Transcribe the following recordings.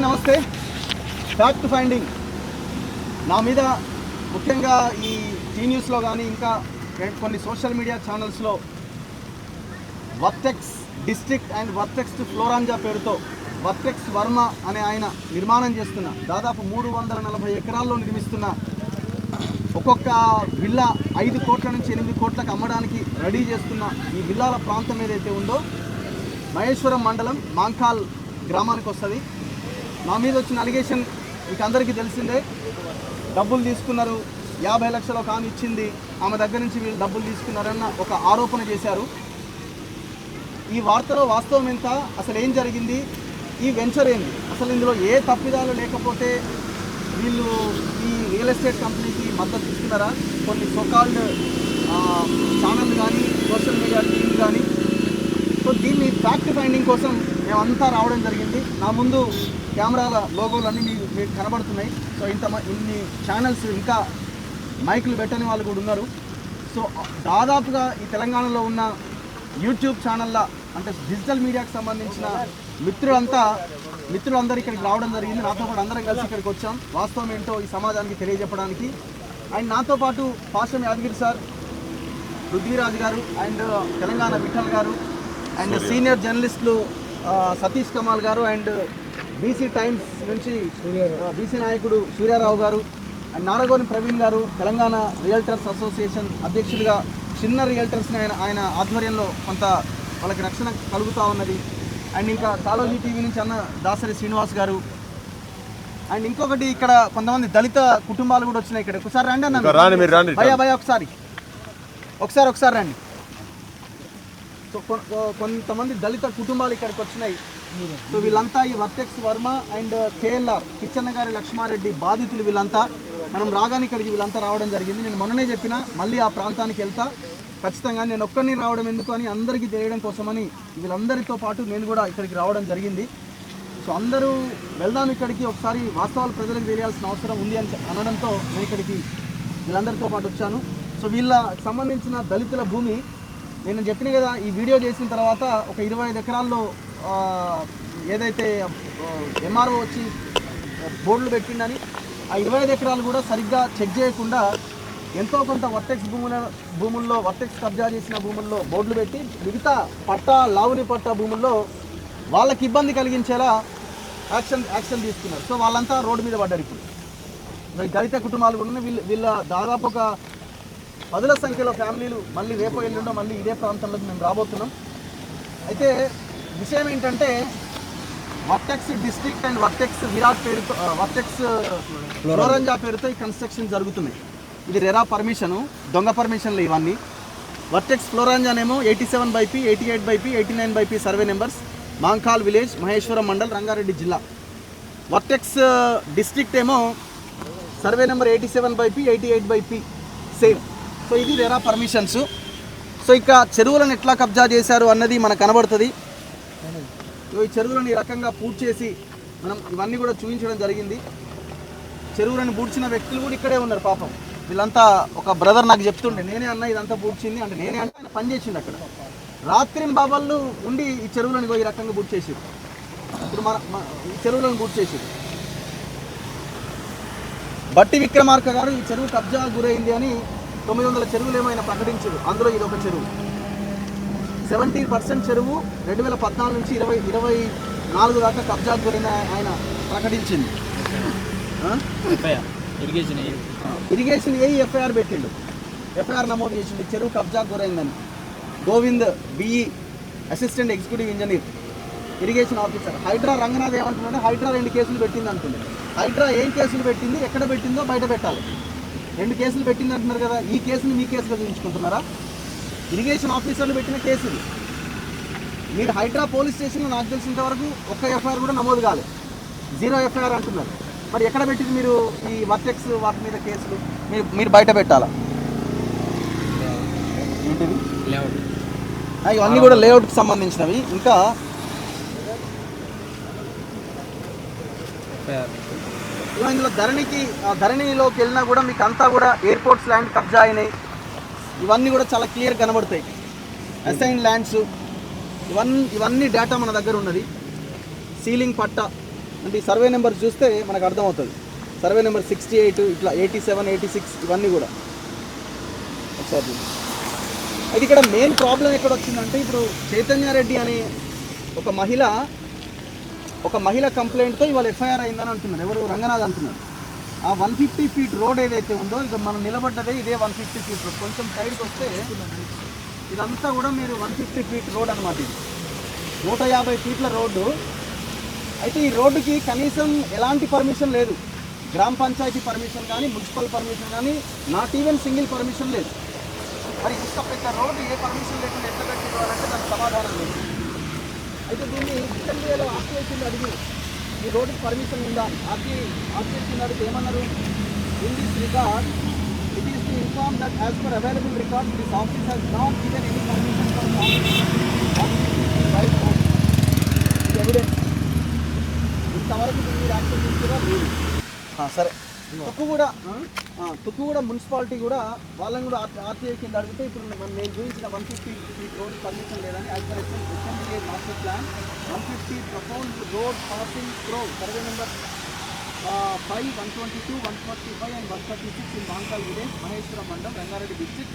నమస్తే. Fact finding నా మీద ముఖ్యంగా ఈ టీ న్యూస్లో కానీ ఇంకా కొన్ని సోషల్ మీడియా ఛానల్స్లో వర్టెక్స్ డిస్ట్రిక్ట్ అండ్ వర్టెక్స్ ఫ్లోరాంజా పేరుతో వర్టెక్స్ వర్మ అనే ఆయన నిర్మాణం చేస్తున్న దాదాపు 340 ఎకరాల్లో నిర్మిస్తున్న ఒక్కొక్క విల్లా 5 కోట్ల నుంచి 8 కోట్లకు అమ్మడానికి రెడీ చేస్తున్న ఈ విల్లాల ప్రాంతం ఏదైతే ఉందో మహేశ్వరం మండలం మాంకాల్ గ్రామానికి వస్తుంది. నా మీద వచ్చిన అలిగేషన్ మీకు అందరికీ తెలిసిందే. డబ్బులు తీసుకున్నారు, 50 లక్షల ఒక ఆమె ఇచ్చింది, ఆమె దగ్గర నుంచి వీళ్ళు డబ్బులు తీసుకున్నారన్న ఒక ఆరోపణ చేశారు. ఈ వార్తలో వాస్తవం ఎంత, అసలు ఏం జరిగింది, ఈ వెంచర్ ఏంది, అసలు ఇందులో ఏ తప్పిదాలు లేకపోతే వీళ్ళు ఈ రియల్ ఎస్టేట్ కంపెనీకి మద్దతు ఇస్తున్నారా? కొన్ని సోకాల్డ్ ఛానల్ కానీ సోషల్ మీడియా టీమ్ కానీ. సో దీన్ని ఫ్యాక్ట్ ఫైండింగ్ కోసం మేమంతా రావడం జరిగింది. నా ముందు కెమెరాల లోగోలు అన్నీ మీకు కనబడుతున్నాయి. సో ఇన్ని ఛానల్స్, ఇంకా మైకులు పెట్టని వాళ్ళు కూడా ఉన్నారు. సో దాదాపుగా ఈ తెలంగాణలో ఉన్న యూట్యూబ్ ఛానళ్ళ అంటే డిజిటల్ మీడియాకి సంబంధించిన మిత్రులందరూ ఇక్కడికి రావడం జరిగింది. నాతో పాటు అందరం కలిసి ఇక్కడికి వచ్చాం. వాస్తవం ఏంటో ఈ సమాజానికి తెలియజెప్పడానికి. అండ్ నాతో పాటు పాషం యాదగిరి సార్, పృథ్వీరాజ్ గారు, అండ్ తెలంగాణ విఠల్ గారు, అండ్ సీనియర్ జర్నలిస్టులు సతీష్ కమాల్ గారు, అండ్ బీసీ టైమ్స్ నుంచి బీసీ నాయకుడు సూర్యారావు గారు, అండ్ నారగోని ప్రవీణ్ గారు, తెలంగాణ రియల్టర్స్ అసోసియేషన్ అధ్యక్షుడిగా చిన్న రియల్టర్స్ని ఆయన ఆధ్వర్యంలో కొంత వాళ్ళకి రక్షణ కలుగుతూ ఉన్నది. అండ్ ఇంకా కాలోజీ టీవీ నుంచి అన్న దాసరి శ్రీనివాస్ గారు, అండ్ ఇంకొకటి ఇక్కడ కొంతమంది దళిత కుటుంబాలు కూడా వచ్చినాయి. ఇక్కడ ఒకసారి రండి అన్న, భయ ఒకసారి రండి. సో కొంతమంది దళిత కుటుంబాలు ఇక్కడికి వచ్చినాయి. సో వీళ్ళంతా ఈ vertex Varma and KLR Kichanna గారి లక్ష్మారెడ్డి బాధితులు. వీళ్ళంతా మనం రాగానే ఇక్కడికి వీళ్ళంతా రావడం జరిగింది. నేను మొన్ననే చెప్పిన మళ్ళీ ఆ ప్రాంతానికి వెళ్తా ఖచ్చితంగా. నేను ఒక్కరిని రావడం ఎందుకు అని అందరికీ తెలియడం కోసమని వీళ్ళందరితో పాటు నేను కూడా ఇక్కడికి రావడం జరిగింది. సో అందరూ వెళ్దాం ఇక్కడికి, ఒకసారి వాస్తవాలు ప్రజలకు తెలియాల్సిన అవసరం ఉంది అని అనడంతో నేను ఇక్కడికి వీళ్ళందరితో పాటు వచ్చాను. సో వీళ్ళకి సంబంధించిన దళితుల భూమి నేను చెప్పిన కదా, ఈ వీడియో చేసిన తర్వాత ఒక 25 ఎకరాల్లో ఏదైతే ఎంఆర్ఓ వచ్చి బోర్డులు పెట్టిందని ఆ 25 ఎకరాలు కూడా సరిగ్గా చెక్ చేయకుండా ఎంతో కొంత వర్టెక్స్ భూముల్లో వర్టెక్స్ కబ్జా చేసిన భూముల్లో బోర్డులు పెట్టి మిగతా పట్టా లావుని పట్టా భూముల్లో వాళ్ళకి ఇబ్బంది కలిగించేలా యాక్షన్ తీసుకున్నారు. సో వాళ్ళంతా రోడ్డు మీద పడ్డారు. ఇప్పుడు దళిత కుటుంబాలు కూడా వీళ్ళ దాదాపు ఒక 10ల సంఖ్యలో ఫ్యామిలీలు మళ్ళీ రేపు ఎల్లుండో మళ్ళీ ఇదే ప్రాంతంలోకి మేము రాబోతున్నాం. అయితే విషయం ఏంటంటే vertex district and vertex Virat పేరుతో వర్టెక్స్ ఫ్లోరంజా పేరుతో ఈ కన్స్ట్రక్షన్ జరుగుతున్నాయి. ఇది రెరా పర్మిషను, దొంగ పర్మిషన్లు ఇవన్నీ. వర్టెక్స్ ఫ్లోరంజానేమో 87/P, 88/P, 89/P survey numbers, Mankal village, Maheshwaram mandal, Rangareddy జిల్లా. వర్టెక్స్ డిస్ట్రిక్ట్ ఏమో survey number 87/P, 88/P same. So ఇది రెరా పర్మిషన్స్. సో ఇక చెరువులను ఎట్లా కబ్జా చేశారు అన్నది మనకు కనబడుతుంది. ఈ చెరువులను ఈ రకంగా పూడ్చి చేసి మనం ఇవన్నీ కూడా చూపించడం జరిగింది. చెరువులను పూడ్చిన వ్యక్తులు కూడా ఇక్కడే ఉన్నారు పాపం. వీళ్ళంతా ఒక బ్రదర్ నాకు చెప్తుండే, నేనే అన్న ఇదంతా పూడ్చింది అంటే, నేనే అంటే ఆయన పని చేసిండు అక్కడ. రాత్రి బాబళ్ళు ఉండి ఈ చెరువులను ఈ రకంగా పూడ్చి చేసారు. ఇప్పుడు ఈ చెరువులను పూడ్చి చేసారు. బట్టి విక్రమార్క గారు ఈ చెరువు కబ్జా గురైంది అని 900 చెరువులు ఏమైనా ప్రకటించారు. అందులో ఇది ఒక చెరువు. 70% చెరువు 2014 నుంచి 2024 దాకా కబ్జా గురైన ఆయన ప్రకటించింది. ఇరిగేషన్ ఏఈ ఎఫ్ఐఆర్ పెట్టిండు, ఎఫ్ఐఆర్ నమోదు చేసిండు చెరువు కబ్జా గురైందని. Govind BE assistant executive engineer, irrigation officer. Hydraa Ranganath ఏమంటున్నాడు, హైడ్రా 2 కేసులు పెట్టింది అంటుంది. హైడ్రా ఏం కేసులు పెట్టింది, ఎక్కడ పెట్టిందో బయట పెట్టాలి. 2 కేసులు పెట్టింది అంటున్నారు కదా, ఈ కేసుని మీ కేసులో చూపించుకుంటున్నారా? ఇరిగేషన్ ఆఫీసర్లు పెట్టిన కేసులు. మీరు హైడ్రా పోలీస్ స్టేషన్లో నాకు తెలిసినంత వరకు ఒక్క ఎఫ్ఐఆర్ కూడా నమోదు కాలేదు, 0 ఎఫ్ఐఆర్ అంటున్నారు. మరి ఎక్కడ పెట్టింది మీరు ఈ వర్టెక్స్ వాటి మీద కేసులు? మీరు బయట పెట్టాలా? ఏంటిది ఇవన్నీ కూడా లేఅవుట్కి సంబంధించినవి. ఇంకా ఇందులో ధరణిలోకి వెళ్ళినా కూడా మీకు అంతా కూడా ఎయిర్పోర్ట్స్ ల్యాండ్ కబ్జా అయినాయి. ఇవన్నీ కూడా చాలా క్లియర్ కనబడతాయి. అసైన్ ల్యాండ్స్ ఇవన్నీ డేటా మన దగ్గర ఉన్నది. సీలింగ్ పట్టా అంటే ఈ సర్వే నెంబర్ చూస్తే మనకు అర్థమవుతుంది. సర్వే నెంబర్ 68 ఇట్లా 87, 86 ఇవన్నీ కూడా ఒకసారి. అయితే ఇక్కడ మెయిన్ ప్రాబ్లం ఎక్కడ వచ్చిందంటే, ఇప్పుడు చైతన్యారెడ్డి అనే ఒక మహిళ కంప్లైంట్తో ఇవాళ ఎఫ్ఐఆర్ అయిందని అంటున్నారు. ఎవరు? రంగనాథ్ అంటున్నారు. ఆ 150 ఫీట్ రోడ్ ఏదైతే ఉందో, ఇక మనం నిలబడ్డదే ఇదే 150 ఫీట్ రోడ్. కొంచెం సైడ్కి వస్తే ఇదంతా కూడా మీరు 150 ఫీట్ రోడ్ అనమాట. ఇది 150 ఫీట్ల రోడ్డు. అయితే ఈ రోడ్డుకి కనీసం ఎలాంటి పర్మిషన్ లేదు. గ్రామ పంచాయతీ పర్మిషన్ కానీ, మున్సిపల్ పర్మిషన్ కానీ, నాట్ ఈవెన్ సింగిల్ పర్మిషన్ లేదు. మరి ఇంత పెద్ద రోడ్డు ఏ పర్మిషన్ లేకుండా ఎట్లా కట్టివ్వాలంటే దానికి సమాధానం లేదు. అయితే దీన్ని హెచ్ఎండిఏలో ఆర్టీఐసీని అడిగి ఈ రోడ్డుకి పర్మిషన్ ఉందా, ఆర్టీఐసీని అడిగి ఏమన్నారు? In this record it is to inform that as per available record this office has not given any permission for evidence. ఇంతవరకు మీరు యాక్షన్ తీసుకురా లేదు. సరే, తుక్కుగూడ మున్సిపాలిటీ కూడా వాళ్ళని కూడా ఆర్టీఐ కింద అడిగితే ఇప్పుడు నేను చూపించిన 150 ఫీట్ రోడ్ పర్మిషన్ లేదని as per HMDA master plan 150 proposed road passing throw survey number 5, 122, 145 and 136 in Mankal village, Maheshwaram Mandal, Rangareddy district.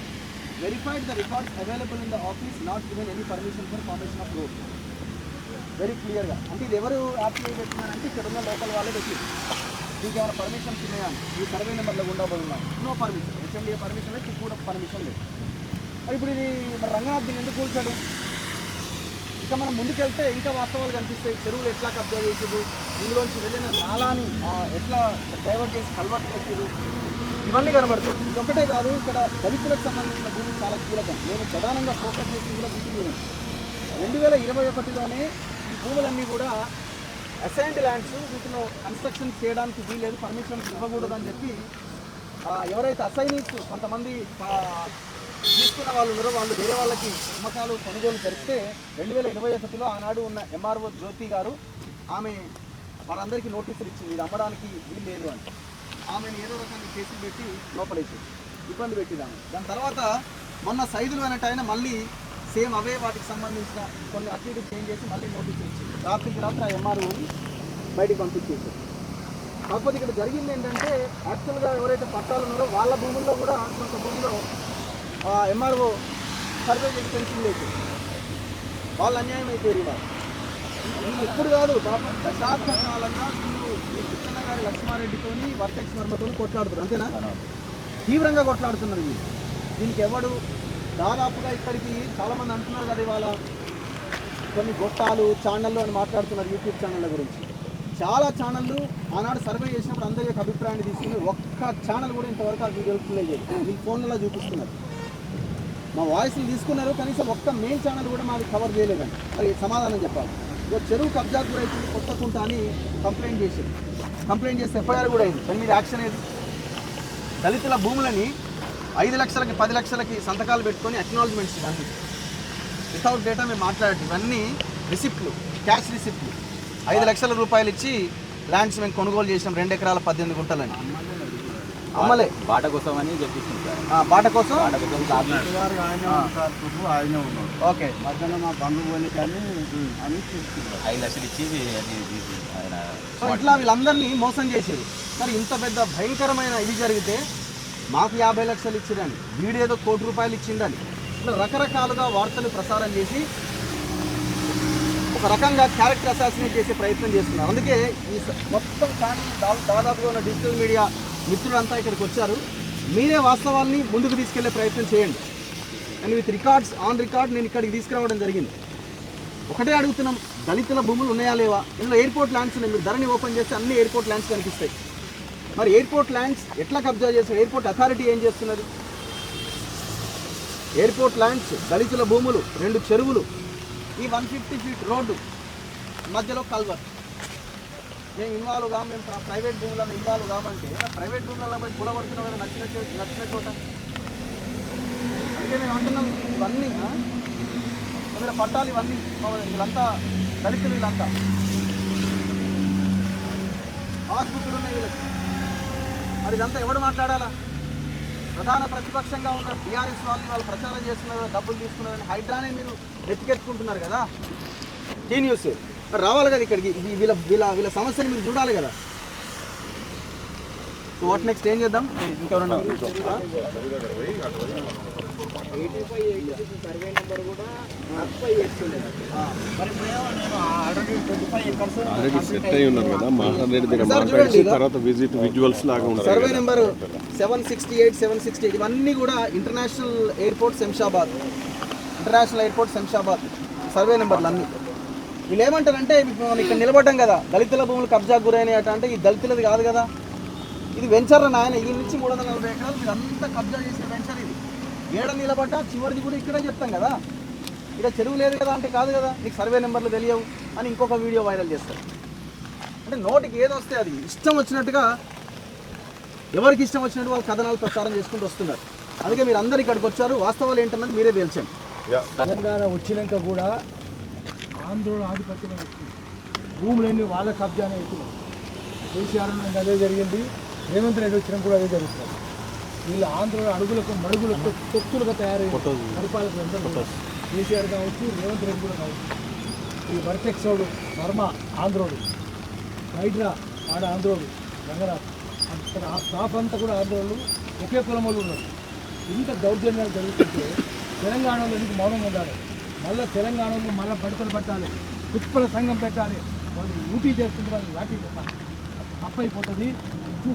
Verified the records available in the office, not given any permission for formation of road. Very క్లియర్గా. అంటే ఇది ఎవరు RTI పెట్టినారంటే ఇక్కడ ఉన్న local వాళ్ళే పెట్టింది. దీనికి ఏమైనా పర్మిషన్స్ ఉన్నాయా? ఈ సర్వే నెంబర్లో గుండా పోయిందా? No permission. హెచ్ఎండిఏ పర్మిషన్ లేదు, కూడా పర్మిషన్ లేదు. మరి ఇప్పుడు ఇది మరి రంగనాథ్ దీన్ని ఎందుకు కూల్చాడు? ఇక మనం ముందుకెళ్తే ఇంకా వాస్తవాలు కనిపిస్తాయి. చెరువులు ఎట్లా కబ్జా చేసారు, ఇందులోంచి వెళ్ళిన నాలాని ఎట్లా డైవర్ట్ చేసి కల్వర్ట్ పెట్టారు, ఇవన్నీ కనబడుతుంది. ఇది ఒకటే కాదు, ఇక్కడ దళితులకు సంబంధించిన భూమి చాలా కీలకం. నేను ప్రధానంగా ఫోకస్ చేసి కూడా వీటి 2021లోనే ఈ భూములన్నీ కూడా అసైన్డ్ ల్యాండ్స్, వీటిలో కన్స్ట్రక్షన్ చేయడానికి వీలేదు, పర్మిషన్స్ ఇవ్వకూడదని చెప్పి ఎవరైతే అసైనీస్ కొంతమంది తీసుకున్న వాళ్ళు ఉన్నారో వాళ్ళు వేరే వాళ్ళకి అమ్మకాలు కొనుగోలు జరిపితే 2021లో ఆనాడు ఉన్న ఎంఆర్ఓ జ్యోతి గారు ఆమె వారందరికీ నోటీసులు ఇచ్చింది, ఇది అమ్మడానికి వీలు లేదు అని. ఆమెను ఏదో రకంగా కేసులు పెట్టి లోపలేసి ఇబ్బంది పెట్టిదాము. దాని తర్వాత మొన్న సైదులు అనేటైనా మళ్ళీ సేమ్ అవే వాటికి సంబంధించిన కొన్ని అటు ఇటు చేంజ్ చేసి మళ్ళీ నోటీసులు ఇచ్చింది. రాత్రికి రాత్రి ఆ ఎంఆర్ఓని బయటికి పంపించేసారు. కాకపోతే ఇక్కడ జరిగింది ఏంటంటే, యాక్చువల్గా ఎవరైతే పట్టాలు ఉన్నారో వాళ్ళ భూముల్లో కూడా కొంత భూమిలో ఎంఆర్ఓ సర్వే చేసి పెన్షన్ లేదు. వాళ్ళు అన్యాయం అయిపోయారు. ఇలా ఇప్పుడు కాదు, దశాబ్ద కాలంగా వీళ్ళు ఈ కృష్ణ గారి లక్ష్మారెడ్డితో వర్టెక్స్ వర్మతో కొట్లాడుతున్నారు. అంతేనా? తీవ్రంగా కొట్లాడుతున్నారు వీళ్ళు. దీనికి ఎవడు దాదాపుగా ఇక్కడికి చాలామంది అంటున్నారు కదా, ఇవాళ కొన్ని గొట్టాలు ఛానళ్ళు అని మాట్లాడుతున్నారు యూట్యూబ్ ఛానళ్ళ గురించి. చాలా ఛానళ్ళు ఆనాడు సర్వే చేసినప్పుడు అందరి యొక్క అభిప్రాయాన్ని తీసుకుని ఒక్క ఛానల్ కూడా ఇంతవరకు ఆ వీడియోలు ప్లే చేయలేదు. వీళ్ళు ఫోన్లలో చూపిస్తున్నారు, మా వాయిస్ని తీసుకున్నారు, కనీసం ఒక్క మెయిన్ ఛానల్ కూడా మాది కవర్ చేయలేదండి. మరి సమాధానం చెప్పాలి. ఇక చెరువు కబ్జాకు కూడా అయితే కొత్తకుంట అని కంప్లైంట్ చేస్తే ఎఫ్ఐఆర్ కూడా అయింది. దాని మీద యాక్షన్ ఏది? దళితుల భూములని 5 లక్షలకి 10 లక్షలకి సంతకాలు పెట్టుకొని అక్నాలజ్మెంట్స్ ఇవన్నీ వితౌట్ డేటా మేము మాట్లాడేది. ఇవన్నీ రిసిప్ట్లు, క్యాష్ రిసిప్ట్లు. 5 లక్షల రూపాయలు ఇచ్చి ల్యాండ్స్ మేము కొనుగోలు చేసాం, 2 ఎకరాల 18 గుంటలని. అమ్మలే బాట కోసం అని చెప్పేసింది. బాట కోసం ఓకే, మధ్యాహ్నం మా బంధువులు కానీ అని 5 లక్షలు ఇచ్చి ఇట్లా వీళ్ళందరినీ మోసం చేసేది. మరి ఇంత పెద్ద భయంకరమైన ఇది జరిగితే మాకు 50 లక్షలు ఇచ్చిరని, వీడేదో ₹1 కోటి ఇచ్చిండని, ఇట్లా రకరకాలుగా వార్తలు ప్రసారం చేసి ఒక రకంగా క్యారెక్టర్ అసాసినేట్ చేసే ప్రయత్నం చేస్తున్నారు. అందుకే ఈ మొత్తం దాదాపుగా ఉన్న డిజిటల్ మీడియా మిత్రులంతా ఇక్కడికి వచ్చారు. మీరే వాస్తవాన్ని ముందుకు తీసుకెళ్లే ప్రయత్నం చేయండి. And with records on record నేను ఇక్కడికి తీసుకురావడం జరిగింది. ఒకటే అడుగుతున్నాం, దళితుల భూములు ఉన్నాయా లేవా? ఇందులో ఎయిర్పోర్ట్ ల్యాండ్స్ ఉన్నాయి. మీరు ధరని ఓపెన్ చేస్తే అన్ని ఎయిర్పోర్ట్ ల్యాండ్స్ కనిపిస్తాయి. మరి ఎయిర్పోర్ట్ ల్యాండ్స్ ఎట్లా కబ్జా చేస్తారు? ఎయిర్పోర్ట్ అథారిటీ ఏం చేస్తున్నది? ఎయిర్పోర్ట్ ల్యాండ్స్, దళితుల భూములు, 2 చెరువులు, ఈ 150 ఫీట్ రోడ్డు మధ్యలో కల్వర్. మేము ఇన్వాల్వ్ కాము, మేము ప్రైవేట్ భూములను ఇన్వాల్వ్ కామంటే ప్రైవేట్ భూములలో పోయి కూడగొడుతున్నాం నచ్చిన చోట. అందుకే మేము అంటున్నాం, ఇవన్నీ వీళ్ళ పట్టాలు, ఇవన్నీ వీళ్ళంతా దళితులు, వీళ్ళంతా ఆసుపత్రులు ఉన్నాయి వీళ్ళకి. మరి ఇదంతా ఎవడు మాట్లాడాలా? ప్రధాన ప్రతిపక్షంగా ఉన్న టీఆర్ఎస్ వాళ్ళు ప్రచారం చేస్తున్నారు, డబ్బులు తీసుకున్నారని హైడ్రానే మీరు ఎత్తికెత్తుకుంటున్నారు కదా. టీ న్యూస్ రావాలి కదా ఇక్కడికి, వీళ్ళ వీళ్ళ వీళ్ళ సమస్యను మీరు చూడాలి కదా. సో వాట్ నెక్స్ట్ ఏం చేద్దాం? ఇంకెవరన్నా సర్వే నెంబర్ 768, 768 ఇవన్నీ కూడా international airport Shamshabad, international airport Shamshabad survey నెంబర్లు అన్నీ. వీళ్ళు ఏమంటారంటే మనం ఇక్కడ నిలబడ్డాం కదా, దళితుల భూములు కబ్జాకు గురైనట్టు. అంటే ఈ దళితులది కాదు కదా, ఇది వెంచర్ నాయన. ఈ నుంచి 340 ఎకరాలు మీరు అంతా కబ్జా చేసిన వెంచర్ ఇది. ఏడ నిలబడ్డా చివరిది కూడా ఇక్కడే చెప్తాం కదా, ఇక్కడ చెరువు లేదు కదా అంటే కాదు కదా, నీకు సర్వే నెంబర్లు తెలియవు అని ఇంకొక వీడియో వైరల్ చేస్తారు. అంటే నోటికి ఏదో వస్తే అది ఇష్టం వచ్చినట్టుగా, ఎవరికి ఇష్టం వచ్చినట్టు వాళ్ళు కథనాలు ప్రచారం చేసుకుంటూ వస్తున్నారు. అందుకే మీరు అందరు ఇక్కడికి వచ్చారు, వాస్తవాలు ఏంటన్నది మీరే తేల్చండి. తెలంగాణ వచ్చినాక కూడా ఆంధ్రుల ఆధిపత్యం వచ్చింది, భూములన్నీ వాళ్ళ కబ్జానే అవుతున్నాయి. కేసీఆర్ అదే జరిగింది, రేవంత్ రెడ్డి వచ్చినా కూడా అదే జరుగుతుంది. వీళ్ళు ఆంధ్రుల అడుగులకు మడుగులకు తొత్తులుగా తయారయ్యే పరిపాలకులు అందరూ కేసీఆర్ కావచ్చు, రేవంత్ రెడ్డి కూడా కావచ్చు. ఈ వర్టెక్సోడు వర్మ ఆంధ్రోడు, హైడ్రా ఆడ ఆంధ్రోడు, రంగనాథ్ అక్కడ ఆ స్టాఫ్ అంతా కూడా ఆంధ్రోళ్ళు ఒకే కులములు ఉన్నారు. ఇంత దౌర్జన్యాలు జరుగుతుంటే తెలంగాణలో ఎందుకు మౌనంగా ఉండాలి? మళ్ళీ తెలంగాణలో మళ్ళీ బడతలు పట్టాలి, కుప్పల సంఘం పెట్టాలి, వాళ్ళు ఊటీ చేస్తుంటే వాళ్ళు లాఠీ పెట్టాలి. తప్పైపోతుంది.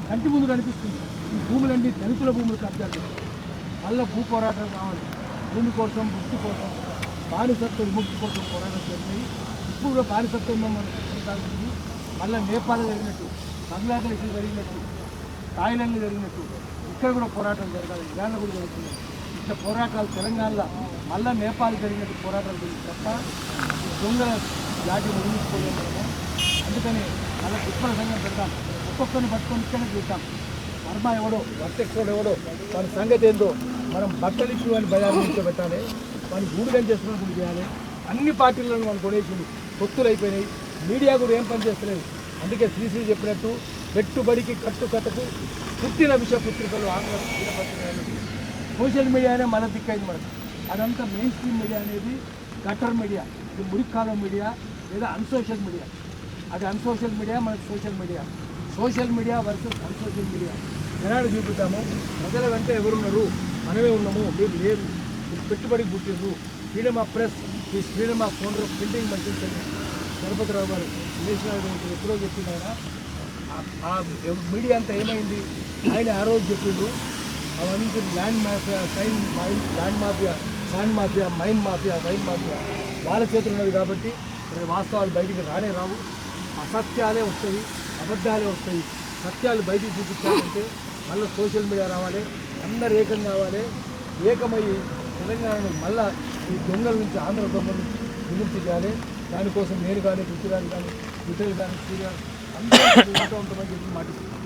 కంటి ముందు కనిపిస్తుంది ఈ భూములన్నీ దళితుల భూములు కబ్జాలు. మళ్ళీ భూ పోరాటం కావాలి, భూమి కోసం, భక్తి కోసం, బానిసత్వ విముక్తి కోసం పోరాటం జరిగినాయి. ఇప్పుడు కూడా బానిసత్వం కొనసాగుతుంది. మళ్ళీ నేపాల్ జరిగినట్టు, బంగ్లాదేశ్ జరిగినట్టు, థాయిలాండ్ జరిగినట్టు ఇక్కడ కూడా పోరాటం జరగాలి. ఇరాన్లో కూడా జరుగుతుంది. ఇట్లా పోరాటాలు తెలంగాణలో మళ్ళీ నేపాల్ జరిగినట్టు పోరాటాలు జరిగింది తప్ప దొంగల జాతి ముగించుకోలేము. అందుకని మళ్ళీ కుప్పల సంఘం పెడతాం, ఒక్కొక్కరిని పట్టుకొని ఇక్కడనే చూస్తాం. వర్మ ఎవడో, వర్టెక్సోడు ఎవడో, వాని సంగతి ఏందో మనం బట్టలు ఇచ్చి వాడిని బజారు నుంచి పెట్టాలి, వాడిని గూడుగని చేసుకుని గుడి చేయాలి. అన్ని పార్టీలను మనం కొనేసింది, పొత్తులు అయిపోయినాయి. మీడియా కూడా ఏం పని చేస్తలేదు. అందుకే శ్రీశ్రీ చెప్పినట్టు పెట్టుబడికి కట్టుకట్టకు పుట్టిన విషయ పుత్రికలు ఆంగ్ల పత్రికలు, సోషల్ మీడియానే మన దిక్కైంది మనకు. అదంతా మెయిన్ స్ట్రీమ్ మీడియా అనేది గటర్ మీడియా, ఇది మురికాలం మీడియా లేదా అన్సోషల్ మీడియా. అది అన్సోషల్ మీడియా, మనకు social media. Social media versus unsocial media జనాలు చూపుతాము. ప్రజల వెంట ఎవరున్నారు? మనమే ఉన్నాము, మీరు లేరు. పెట్టుబడికి పుట్టిండ్రు. ఫ్రీడమ్ ఆఫ్ ప్రెస్, ఈ ఫ్రీడమ్ ఆఫ్ ఫోన్ ప్రింటింగ్ మంచి గణపతిరావు గారు నేషనల్ ఎప్పుడో చెప్పింది ఆయన. ఆ మీడియా అంతా ఏమైంది? ఆయన ఆ రోజు చెప్పిండు అవన్నీ land mafia, land mafia, sand mafia, mine mafia, wine mafia వాళ్ళ చేతులు ఉన్నది. కాబట్టి వాస్తవాలు బయటికి రానే రావు, అసత్యాలే వస్తాయి, అబద్ధాలే వస్తాయి. సత్యాలు బయటికి చూపించాలంటే మళ్ళీ సోషల్ మీడియా రావాలి, అందరు ఏకం కావాలి. ఏకమయ్యి తెలంగాణను మళ్ళీ ఈ దొంగల నుంచి, ఆంధ్ర దొంగల నుంచి విముక్తి చేయాలి. దానికోసం నేను కానీ, పృథ్వీరాజ్ కానీ, విఠల్ కానీ, సూర్య అందరూ ఉంటుందని చెప్పి మాట్లాడుతున్నాను.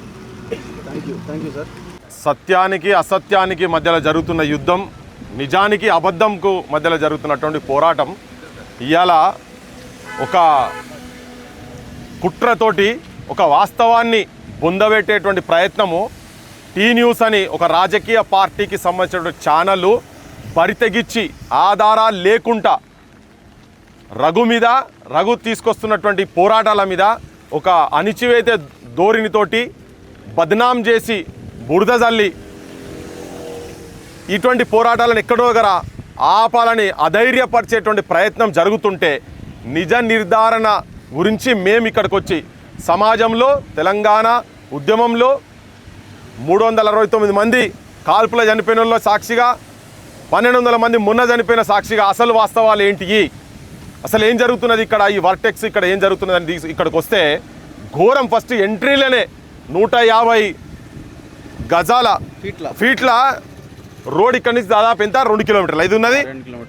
Thank you sir. సత్యానికి అసత్యానికి మధ్యలో జరుగుతున్న యుద్ధం, నిజానికి అబద్ధంకు మధ్యలో జరుగుతున్నటువంటి పోరాటం ఇవాళ ఒక కుట్రతోటి ఒక వాస్తవాన్ని బొందబెట్టేటువంటి ప్రయత్నము టీ న్యూస్ అని ఒక రాజకీయ పార్టీకి సంబంధించినటువంటి ఛానళ్ళు బరితెగిచ్చి ఆధారాలు లేకుండా రఘు తీసుకొస్తున్నటువంటి పోరాటాల మీద ఒక అణిచివేత ధోరణితోటి బద్నాం చేసి బురద జల్లి ఇటువంటి పోరాటాలను ఎక్కడో దగ్గర ఆపాలని అధైర్యపరిచేటువంటి ప్రయత్నం జరుగుతుంటే నిజ నిర్ధారణ గురించి మేము ఇక్కడికి వచ్చి సమాజంలో తెలంగాణ ఉద్యమంలో 369 మంది కాల్పుల చనిపోయిన వాళ్ళ సాక్షిగా 1200 మంది మొన్న చనిపోయిన సాక్షిగా అసలు వాస్తవాలు ఏంటి, అసలు ఏం జరుగుతున్నది ఇక్కడ, ఈ వర్టెక్స్ ఇక్కడ ఏం జరుగుతున్నదని ఇక్కడికి వస్తే ఘోరం. ఫస్ట్ ఎంట్రీలోనే 150 గజాల ఫీట్ల రోడ్ ఇక్కడ నుంచి దాదాపు ఎంత 2 కిలోమీటర్లు ఇది ఉన్నది.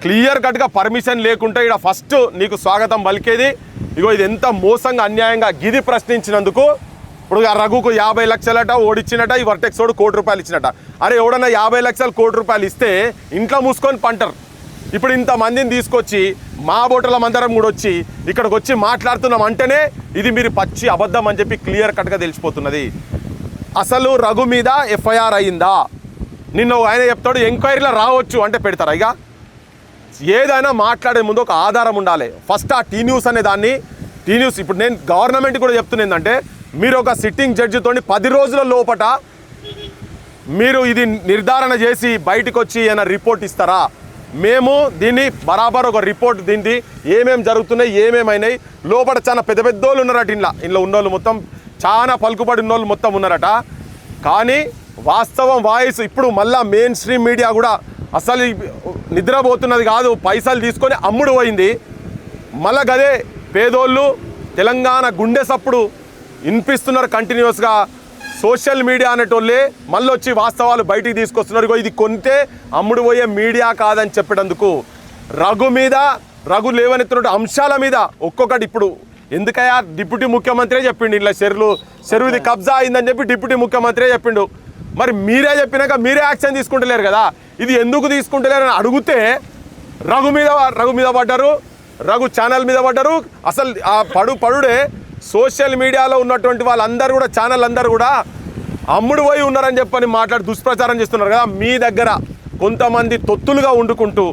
క్లియర్ కట్గా పర్మిషన్ లేకుండా ఇక్కడ ఫస్ట్ నీకు స్వాగతం పలికేది. ఇగో ఇది ఎంత మోసంగా అన్యాయంగా గిది ప్రశ్నించినందుకు ఇప్పుడు రఘుకు 50 లక్షలట ఓడిచ్చినట, ఈ వర్టెక్స్ ఓడు ₹1 కోటి ఇచ్చినట. అరే ఎవడన్నా 50 లక్షలు ₹1 కోటి ఇస్తే ఇంట్లో మూసుకొని పంటారు. ఇప్పుడు ఇంతమందిని తీసుకొచ్చి మా బోటల మందరం కూడా వచ్చి ఇక్కడికి వచ్చి మాట్లాడుతున్నాం అంటేనే ఇది మీరు పచ్చి అబద్ధం అని చెప్పి క్లియర్ కట్గా తెలిసిపోతున్నది. అసలు రఘు మీద ఎఫ్ఐఆర్ అయిందా? నిన్న ఆయన చెప్తాడు ఎంక్వైరీలో రావచ్చు అంటే పెడతారా? ఇక ఏదైనా మాట్లాడే ముందు ఒక ఆధారం ఉండాలి. ఫస్ట్ ఆ టీ న్యూస్ అనే దాన్ని టీ న్యూస్ ఇప్పుడు నేను గవర్నమెంట్ కూడా చెప్తున్నా ఏంటంటే మీరు ఒక సిట్టింగ్ జడ్జితోని 10 రోజుల లోపట మీరు ఇది నిర్ధారణ చేసి బయటకు వచ్చి ఏమైనా రిపోర్ట్ ఇస్తారా? మేము దీన్ని బరాబర్ ఒక రిపోర్ట్ దీన్ని ఏమేమి జరుగుతున్నాయి ఏమేమైనాయి లోపల చాలా పెద్ద పెద్దోళ్ళు ఉన్నారట. ఇంట్లో ఉన్నోళ్ళు మొత్తం చాలా పలుకుబడి ఉన్నోళ్ళు మొత్తం ఉన్నారట. కానీ వాస్తవం వాయిస్ ఇప్పుడు మళ్ళా మెయిన్ స్ట్రీమ్ మీడియా కూడా అసలు నిద్రపోతున్నది కాదు, పైసలు తీసుకొని అమ్ముడు పోయింది. మళ్ళా గదే పేదోళ్ళు తెలంగాణ గుండె సప్పుడు వినిపిస్తున్నారు కంటిన్యూస్గా. సోషల్ మీడియా అనేటోళ్ళే మళ్ళీ వచ్చి వాస్తవాలు బయటికి తీసుకొస్తున్నారు. ఇది కొంటే అమ్ముడు పోయే మీడియా కాదని చెప్పేటందుకు రఘు లేవనెత్తున్న అంశాల మీద ఒక్కొక్కటి ఇప్పుడు ఎందుకయ్యా డిప్యూటీ ముఖ్యమంత్రి చెప్పిండు ఇలా చెరువుది కబ్జా అయిందని చెప్పి డిప్యూటీ ముఖ్యమంత్రి చెప్పిండు. మరి మీరే చెప్పినాక మీరే యాక్షన్ తీసుకుంటలేరు కదా, ఇది ఎందుకు తీసుకుంటలేరు అని అడిగితే రఘు మీద పడ్డారు, రఘు ఛానల్ మీద పడ్డారు. అసలు ఆ పడుడే సోషల్ మీడియాలో ఉన్నటువంటి వాళ్ళందరూ కూడా ఛానల్ అందరూ కూడా అమ్ముడు పోయి ఉన్నారని చెప్పని మాట్లాడి దుష్ప్రచారం చేస్తున్నారు కదా. మీ దగ్గర కొంతమంది తొత్తులుగా వండుకుంటూ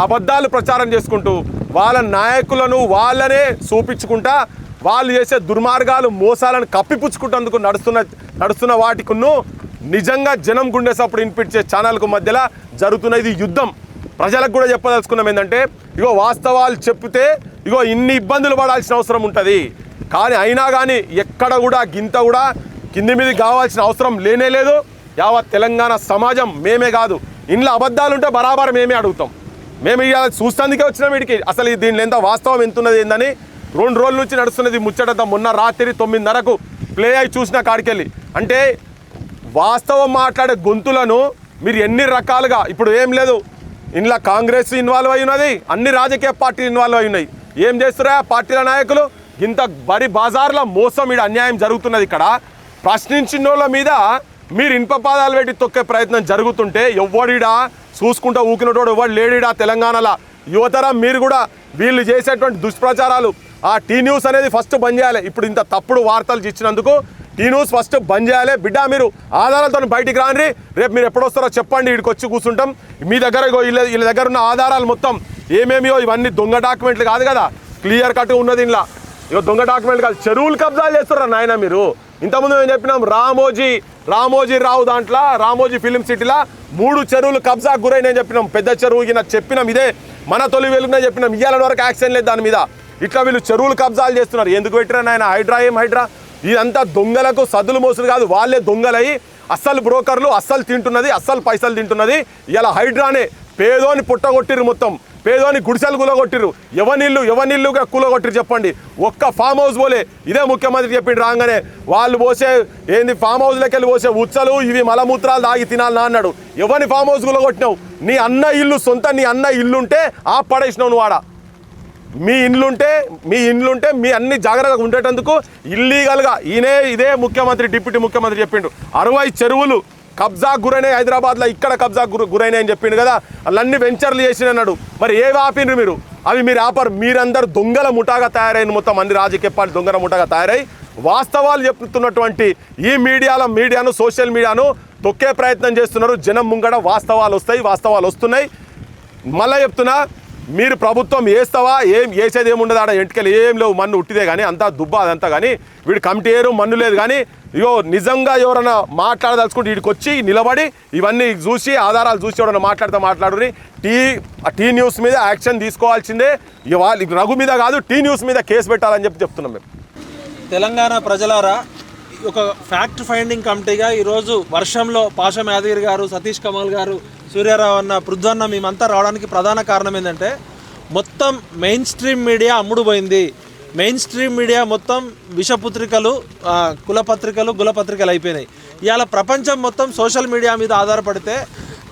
అబద్ధాలు ప్రచారం చేసుకుంటూ వాళ్ళ నాయకులను వాళ్ళనే చూపించుకుంటా వాళ్ళు చేసే దుర్మార్గాలు మోసాలను కప్పిపుచ్చుకుంటేందుకు నడుస్తున్న వాటికును నిజంగా జనం గుండె సప్పుడు వినిపించే ఛానల్కు మధ్యలో జరుగుతున్న ఇది యుద్ధం. ప్రజలకు కూడా చెప్పదలుచుకున్నాం ఏంటంటే ఇగో వాస్తవాలు చెప్తే ఇగో ఇన్ని ఇబ్బందులు పడాల్సిన అవసరం ఉంటుంది. కానీ అయినా కానీ ఎక్కడ కూడా గింత కూడా కింది మీద కావాల్సిన అవసరం లేనే లేదు. యావత్ తెలంగాణ సమాజం మేమే కాదు, ఇంట్లో అబద్ధాలు ఉంటే బరాబర్ మేమే అడుగుతాం. మేము ఇక చూస్తానికే వచ్చినాం వీడికి అసలు దీనిలో ఎంత వాస్తవం ఎంతున్నది ఏందని 2 రోజుల నుంచి నడుస్తున్నది ముచ్చటంతా. మొన్న రాత్రి 9:30కు ప్లే అయి చూసిన కాడికెళ్ళి అంటే వాస్తవం మాట్లాడే గొంతులను మీరు ఎన్ని రకాలుగా ఇప్పుడు ఏం లేదు, ఇంట్లో కాంగ్రెస్ ఇన్వాల్వ్ అయి ఉన్నది, అన్ని రాజకీయ పార్టీలు ఇన్వాల్వ్ అయి ఉన్నాయి. ఏం చేస్తున్నా పార్టీల నాయకులు ఇంత బరి బజార్ల మోసం ఈడ అన్యాయం జరుగుతున్నది. ఇక్కడ ప్రశ్నించిన వాళ్ళ మీద మీరు ఇనుప పాదాలు పెట్టి తొక్కే ప్రయత్నం జరుగుతుంటే ఎవడిడా చూసుకుంటా ఊకినోడు ఎవడు లేడిడా తెలంగాణలో. యువతరం మీరు కూడా వీళ్ళు చేసేటువంటి దుష్ప్రచారాలు ఆ టీ న్యూస్ అనేది ఫస్ట్ బంద్ చేయాలి. ఇప్పుడు ఇంత తప్పుడు వార్తలు ఇచ్చినందుకు టీ న్యూస్ ఫస్ట్ బంద్ చేయాలి. బిడ్డ మీరు ఆధారాలతో బయటికి రాండి, రేపు మీరు ఎప్పుడు వస్తారో చెప్పండి, వీడికి వచ్చి కూర్చుంటాం. మీ దగ్గర వీళ్ళ దగ్గర ఉన్న ఆధారాలు మొత్తం ఏమేమియో ఇవన్నీ దొంగ డాక్యుమెంట్లు కాదు కదా, క్లియర్ కట్ ఉన్నది. ఇంట్లో ఇక దొంగ డాక్యుమెంట్ కాదు, చెరువులు కబ్జాలు చేస్తున్నారు నాయన మీరు. ఇంతకుముందు మేము చెప్పినాం రామోజీ రావు దాంట్లో రామోజీ ఫిలిం సిటీలో 3 చెరువులు కబ్జాకు గురైనా చెప్పినాం. పెద్ద చెరువు చెప్పినాం, ఇదే మన తొలి వెలుగునే చెప్పినాం. ఇయ్యాల వరకు యాక్షన్ లేదు దాని మీద. ఇట్లా వీళ్ళు చెరువులు కబ్జాలు చేస్తున్నారు. ఎందుకు పెట్టినా నాయన హైడ్రా ఇదంతా దొంగలకు సద్దులు మోసులు కాదు, వాళ్ళే దొంగలయ్యి అస్సలు బ్రోకర్లు అస్సలు తింటున్నది, అస్సలు పైసలు తింటున్నది. ఇలా హైడ్రానే పేదోని పుట్టగొట్టిరు, మొత్తం పేదోని గుడిసెలు కూలగొట్టిరు. ఎవరినిల్లుగా కూలగొట్టిరు చెప్పండి. ఒక్క ఫామ్ హౌస్ పోలే. ఇదే ముఖ్యమంత్రి చెప్పిండు రాగానే వాళ్ళు పోసే ఏంది ఫామ్ హౌస్లోకి వెళ్ళి పోసే ఉచ్చలు ఇవి మలమూత్రాలు దాగి తినాలని అన్నాడు. ఎవరిని ఫామ్ హౌస్ కూలగొట్టినావు? నీ అన్న ఇల్లు నీ అన్న ఇల్లుంటే పడేసినావు నువ్వు ఆడ. మీ ఇండ్లుంటే మీ అన్ని జాగ్రత్తగా ఉండేటందుకు ఇల్లీగల్గా ఇదే ముఖ్యమంత్రి డిప్యూటీ ముఖ్యమంత్రి చెప్పిండు 60 చెరువులు కబ్జాకు గురైనాయి హైదరాబాద్లో, ఇక్కడ కబ్జాకు గురైనాయి అని చెప్పిండు కదా. వాళ్ళన్నీ వెంచర్లు చేసిన అన్నాడు. మరి ఏవి ఆపినరు మీరు? అవి మీరు ఆపరు. మీరందరూ దొంగల ముఠాగా తయారైన, మొత్తం అన్ని రాజకీయ పార్టీ దొంగల ముఠాగా తయారై వాస్తవాలు చెప్తున్నటువంటి ఈ మీడియాను సోషల్ మీడియాను తొక్కే ప్రయత్నం చేస్తున్నారు. జనం ముంగడ వాస్తవాలు వస్తున్నాయి. మళ్ళీ చెప్తున్నా, మీరు ప్రభుత్వం వేస్తావా వేసేది ఏముండదు ఆడ, ఎంటికలు ఏం లేవు, మన్ను ఉట్టిదే కానీ అంతా దుబ్బా అదంతా. కానీ వీడు కమిటీ ఏరు మన్ను లేదు. కానీ ఇగో నిజంగా ఎవరైనా మాట్లాడదలుచుకుంటే వీడికి వచ్చి నిలబడి ఇవన్నీ చూసి ఆధారాలు చూసి ఎవరైనా మాట్లాడుని టీ న్యూస్ మీద యాక్షన్ తీసుకోవాల్సిందే. రఘు మీద కాదు, టీ న్యూస్ మీద కేసు పెట్టాలని చెప్తున్నాం మేము. తెలంగాణ ప్రజలారా, ఒక ఫ్యాక్ట్ ఫైండింగ్ కమిటీగా ఈరోజు వర్షంలో పాషం యాదగిరి గారు, సతీష్ కమల్ గారు, సూర్యారావు అన్న, పృథ్వన్న మేమంతా రావడానికి ప్రధాన కారణం ఏంటంటే మొత్తం మెయిన్ స్ట్రీమ్ మీడియా అమ్ముడు పోయింది. మెయిన్ స్ట్రీమ్ మీడియా మొత్తం విషపత్రికలు, కులపత్రికలు, గులపత్రికలు అయిపోయినాయి. ఇవాళ ప్రపంచం మొత్తం సోషల్ మీడియా మీద ఆధారపడితే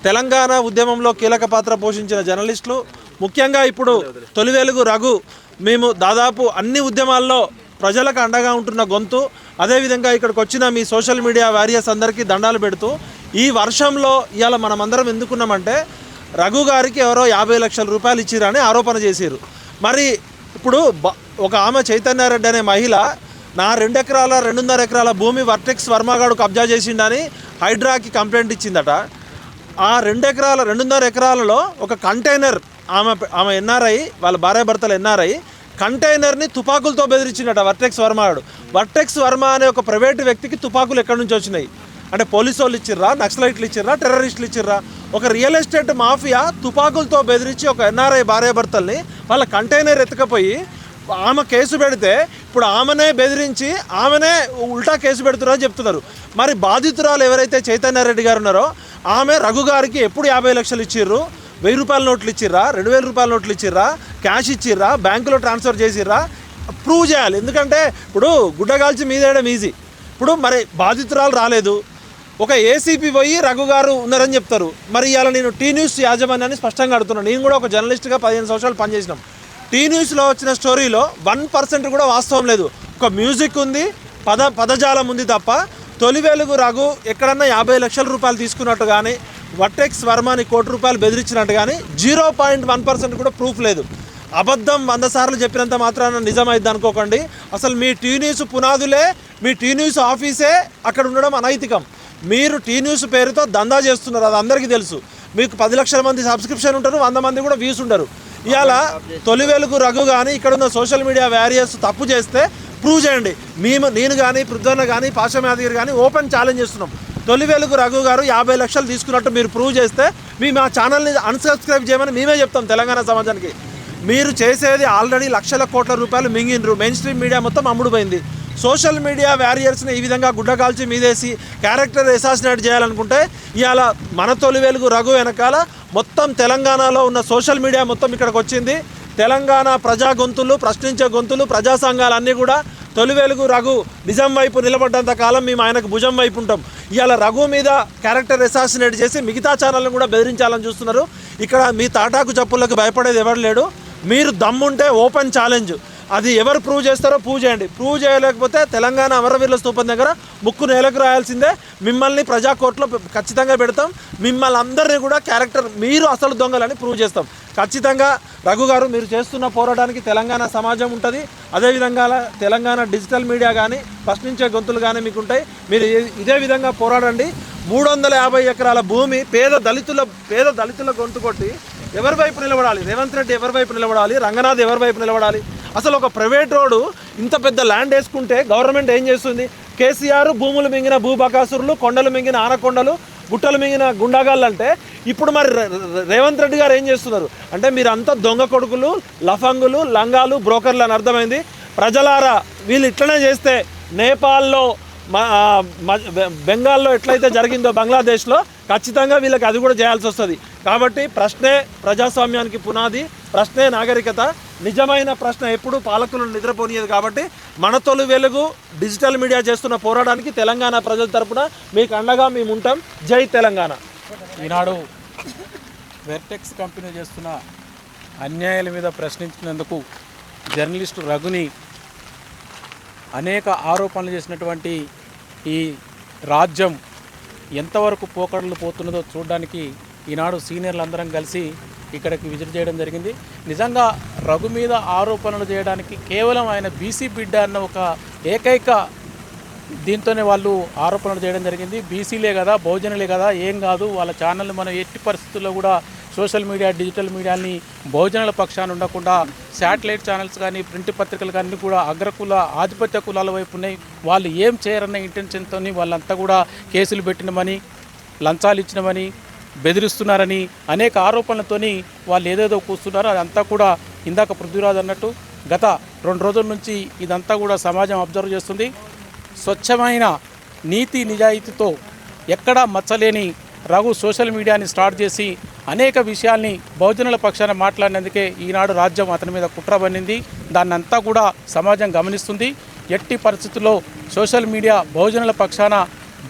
తెలంగాణ ఉద్యమంలో కీలక పాత్ర పోషించిన జర్నలిస్టులు, ముఖ్యంగా ఇప్పుడు తొలి వెలుగు రఘు, మేము దాదాపు అన్ని ఉద్యమాల్లో ప్రజలకు అండగా ఉంటున్న గొంతు. అదేవిధంగా ఇక్కడికి వచ్చిన మీ సోషల్ మీడియా వారియర్స్ అందరికీ దండాలు పెడుతూ, ఈ వర్షంలో ఇవాళ మనమందరం ఎందుకున్నామంటే రఘు గారికి ఎవరో 50 లక్షల రూపాయలు ఇచ్చిరని ఆరోపణ చేశారు. మరి ఇప్పుడు ఒక ఆమె చైతన్యారెడ్డి అనే మహిళ నా 2 ఎకరాల 2.5 ఎకరాల భూమి వర్టెక్స్ వర్మగాడు కబ్జా చేసిండని హైడ్రాకి కంప్లైంట్ ఇచ్చిందట. ఆ 2 ఎకరాల 2.5 ఎకరాలలో ఒక కంటైనర్ ఆమె ఎన్ఆర్ఐ, వాళ్ళ భార్యాభర్తలు ఎన్ఆర్ఐ కంటైనర్ని తుపాకులతో బెదిరించినట వర్టెక్స్ వర్మాడు. వర్టెక్స్ వర్మ అనే ఒక ప్రైవేటు వ్యక్తికి తుపాకులు ఎక్కడి నుంచి వచ్చినాయి అంటే పోలీసు వాళ్ళు ఇచ్చిర్రా, నక్సలైట్లు ఇచ్చిర్రా, టెర్రరిస్టులు ఇచ్చిర్రా? ఒక రియల్ ఎస్టేట్ మాఫియా తుపాకులతో బెదిరించి ఒక ఎన్ఆర్ఐ భార్యాభర్తల్ని వాళ్ళ కంటైనర్ ఎత్తుకపోయి ఆమె కేసు పెడితే ఇప్పుడు ఆమెనే బెదిరించి ఆమెనే ఉల్టా కేసు పెడుతున్నారని చెప్తున్నారు. మరి బాధితురాలు ఎవరైతే చైతన్యారెడ్డి గారు ఉన్నారో ఆమె రఘు గారికి ఎప్పుడు 50 లక్షలు ఇచ్చిర్రు, 1000 రూపాయల నోట్లు ఇచ్చిర్రా, 2000 రూపాయల నోట్లు ఇచ్చిర్రా, క్యాష్ ఇచ్చిర్రా, బ్యాంకులో ట్రాన్స్ఫర్ చేసిర్రా? ప్రూవ్ చేయాలి. ఎందుకంటే ఇప్పుడు గుడ్డగాల్చి మీదేయడం ఈజీ. ఇప్పుడు మరి బాధితురాలు రాలేదు, ఒక ఏసీపీ పోయి రఘు గారు ఉన్నారని చెప్తారు. మరి ఇవాళ నేను టీ న్యూస్ యాజమాన్యాన్ని స్పష్టంగా అడుగుతున్నాను. నేను కూడా ఒక జర్నలిస్ట్గా 15 సంవత్సరాలు పనిచేసినాం. టీ న్యూస్లో వచ్చిన స్టోరీలో 1% కూడా వాస్తవం లేదు. ఒక మ్యూజిక్ ఉంది, పదజాలం ఉంది తప్ప తొలి వెలుగు రఘు ఎక్కడన్నా 50 లక్షల రూపాయలు తీసుకున్నట్టు కానీ వర్టెక్స్ వర్మని ₹1 కోటి బెదిరించినట్టు కానీ 0.1% కూడా ప్రూఫ్ లేదు. అబద్ధం 100 సార్లు చెప్పినంత మాత్రాన నిజమైంది అనుకోకండి. అసలు మీ టీ న్యూస్ పునాదులే, మీ టీ న్యూస్ ఆఫీసే అక్కడ ఉండడం అనైతికం. మీరు టీ న్యూస్ పేరుతో దందా చేస్తున్నారు, అది అందరికీ తెలుసు. మీకు 10 లక్షల మంది సబ్స్క్రిప్షన్ ఉంటారు, 100 మంది కూడా వ్యూస్ ఉండరు. ఇవాళ తొలి వెలుగు రఘు కానీ ఇక్కడ ఉన్న సోషల్ మీడియా వారియర్స్ తప్పు చేస్తే ప్రూవ్ చేయండి. నేను కానీ పృథ్వన్న కానీ పాషం యాదగిరి కానీ ఓపెన్ ఛాలెంజ్ చేస్తున్నాం. తొలి వెలుగు రఘు గారు 50 లక్షలు తీసుకున్నట్టు మీరు ప్రూవ్ చేస్తే మా ఛానల్ని అన్సబ్స్క్రైబ్ చేయమని మేమే చెప్తాం తెలంగాణ సమాజానికి. మీరు చేసేది ఆల్రెడీ లక్షల కోట్ల రూపాయలు మింగినరు, మెయిన్ స్ట్రీమ్ మీడియా మొత్తం అమ్ముడుపోయింది. సోషల్ మీడియా వారియర్స్ని ఈ విధంగా గుడ్డకాల్చి మీదేసి క్యారెక్టర్ అసాసినేట్ చేయాలనుకుంటే ఇవాళ మన తొలి వెలుగు రఘు వెనకాల మొత్తం తెలంగాణలో ఉన్న సోషల్ మీడియా మొత్తం ఇక్కడికి వచ్చింది. తెలంగాణ ప్రజా గొంతులు, ప్రశ్నించే గొంతులు, ప్రజా సంఘాలన్నీ కూడా తొలి వెలుగు రఘు నిజం వైపు నిలబడ్డంత కాలం మేము ఆయనకు భుజం వైపు ఉంటాం. ఇవాళ రఘు మీద క్యారెక్టర్ అసాసినేట్ చేసి మిగతా ఛానళ్ళను కూడా బెదిరించాలని చూస్తున్నారు. ఇక్కడ మీ తాటాకు చప్పులకు భయపడేది ఎవరు లేడు. మీరు దమ్ముంటే ఓపెన్ ఛాలెంజ్, అది ఎవరు ప్రూవ్ చేస్తారో ప్రూవ్ చేయండి. ప్రూవ్ చేయలేకపోతే తెలంగాణ అమరవీరుల స్తూపం దగ్గర ముక్కు నేలకు రాయాల్సిందే. మిమ్మల్ని ప్రజా కోర్టులో ఖచ్చితంగా పెడతాం. మిమ్మల్ని అందరినీ కూడా క్యారెక్టర్ మీరు అసలు దొంగలని ప్రూవ్ చేస్తాం. ఖచ్చితంగా రఘు గారు మీరు చేస్తున్న పోరాటానికి తెలంగాణ సమాజం ఉంటుంది. అదేవిధంగా తెలంగాణ డిజిటల్ మీడియా కానీ ప్రశ్నించే గొంతులు కానీ మీకు ఉంటాయి. మీరు ఇదే విధంగా పోరాడండి. 350 ఎకరాల భూమి పేద దళితుల గొంతు కొట్టి ఎవరి వైపు నిలబడాలి? రేవంత్ రెడ్డి ఎవరి వైపు నిలబడాలి? రంగనాథ్ ఎవరి వైపు నిలబడాలి? అసలు ఒక ప్రైవేట్ రోడ్డు ఇంత పెద్ద ల్యాండ్ వేసుకుంటే గవర్నమెంట్ ఏం చేస్తుంది? కేసీఆర్ భూములు మింగిన భూబకాసురులు, కొండలు మింగిన ఆనకొండలు, గుట్టలు మింగిన గుండాగాళ్ళు అంటే ఇప్పుడు మరి రేవంత్ రెడ్డి గారు ఏం చేస్తున్నారు అంటే మీరంతా దొంగ కొడుకులు, లఫంగులు, లంగాలు, బ్రోకర్లు అని అర్థమైంది. ప్రజలారా వీళ్ళు ఇట్లనే చేస్తే నేపాల్లో, బెంగాల్లో ఎట్లయితే జరిగిందో బంగ్లాదేశ్లో ఖచ్చితంగా వీళ్ళకి అది కూడా చేయాల్సి వస్తుంది. కాబట్టి ప్రశ్నే ప్రజాస్వామ్యానికి పునాది, ప్రశ్నే నాగరికత. నిజమైన ప్రశ్న ఎప్పుడు పాలకులను నిద్రపోనియదు. కాబట్టి మన తొలి వెలుగు డిజిటల్ మీడియా చేస్తున్న పోరాటానికి తెలంగాణ ప్రజల తరపున మీకు అండగా మేము ఉంటాం. జై తెలంగాణ. ఈనాడు వెర్టెక్స్ కంపెనీ చేస్తున్న అన్యాయాల మీద ప్రశ్నించినందుకు జర్నలిస్టు రఘుని అనేక ఆరోపణలు చేసినటువంటి ఈ రాజ్యం ఎంతవరకు పోకడలు పోతున్నదో చూడడానికి ఈనాడు సీనియర్లు అందరం కలిసి ఇక్కడికి విజిట్ చేయడం జరిగింది. నిజంగా రఘు మీద ఆరోపణలు చేయడానికి కేవలం ఆయన బీసీ బిడ్డ అన్న ఒక ఏకైక దీంతోనే వాళ్ళు ఆరోపణలు చేయడం జరిగింది. బీసీలే కదా, బహుజనులే కదా, ఏం కాదు, వాళ్ళ ఛానల్ మనం ఎట్టి పరిస్థితుల్లో కూడా సోషల్ మీడియా, డిజిటల్ మీడియాని బహుజనుల పక్షాన ఉండకుండా శాటిలైట్ ఛానల్స్ కానీ ప్రింట్ పత్రికలు కానీ కూడా అగ్రకుల ఆధిపత్య కులాల వైపు ఉన్నాయి. వాళ్ళు ఏం చేయరన్న ఇంటెన్షన్తో వాళ్ళంతా కూడా కేసులు పెట్టినమని, లంచాలు ఇచ్చినమని, బెదిరిస్తున్నారని అనేక ఆరోపణలతోని వాళ్ళు ఏదేదో కూస్తున్నారు. అదంతా కూడా ఇందాక పృథ్వీరాజ్ అన్నట్టు గత 2 రోజుల నుంచి ఇదంతా కూడా సమాజం అబ్జర్వ్ చేస్తుంది. స్వచ్ఛమైన నీతి నిజాయితీతో ఎక్కడా మచ్చలేని రఘు సోషల్ మీడియాని స్టార్ట్ చేసి అనేక విషయాల్ని బహుజనుల పక్షాన మాట్లాడినందుకే ఈనాడు రాజ్యం అతని మీద కుట్ర పన్నింది. దాన్నంతా కూడా సమాజం గమనిస్తుంది. ఎట్టి పరిస్థితుల్లో సోషల్ మీడియా బహుజనుల పక్షాన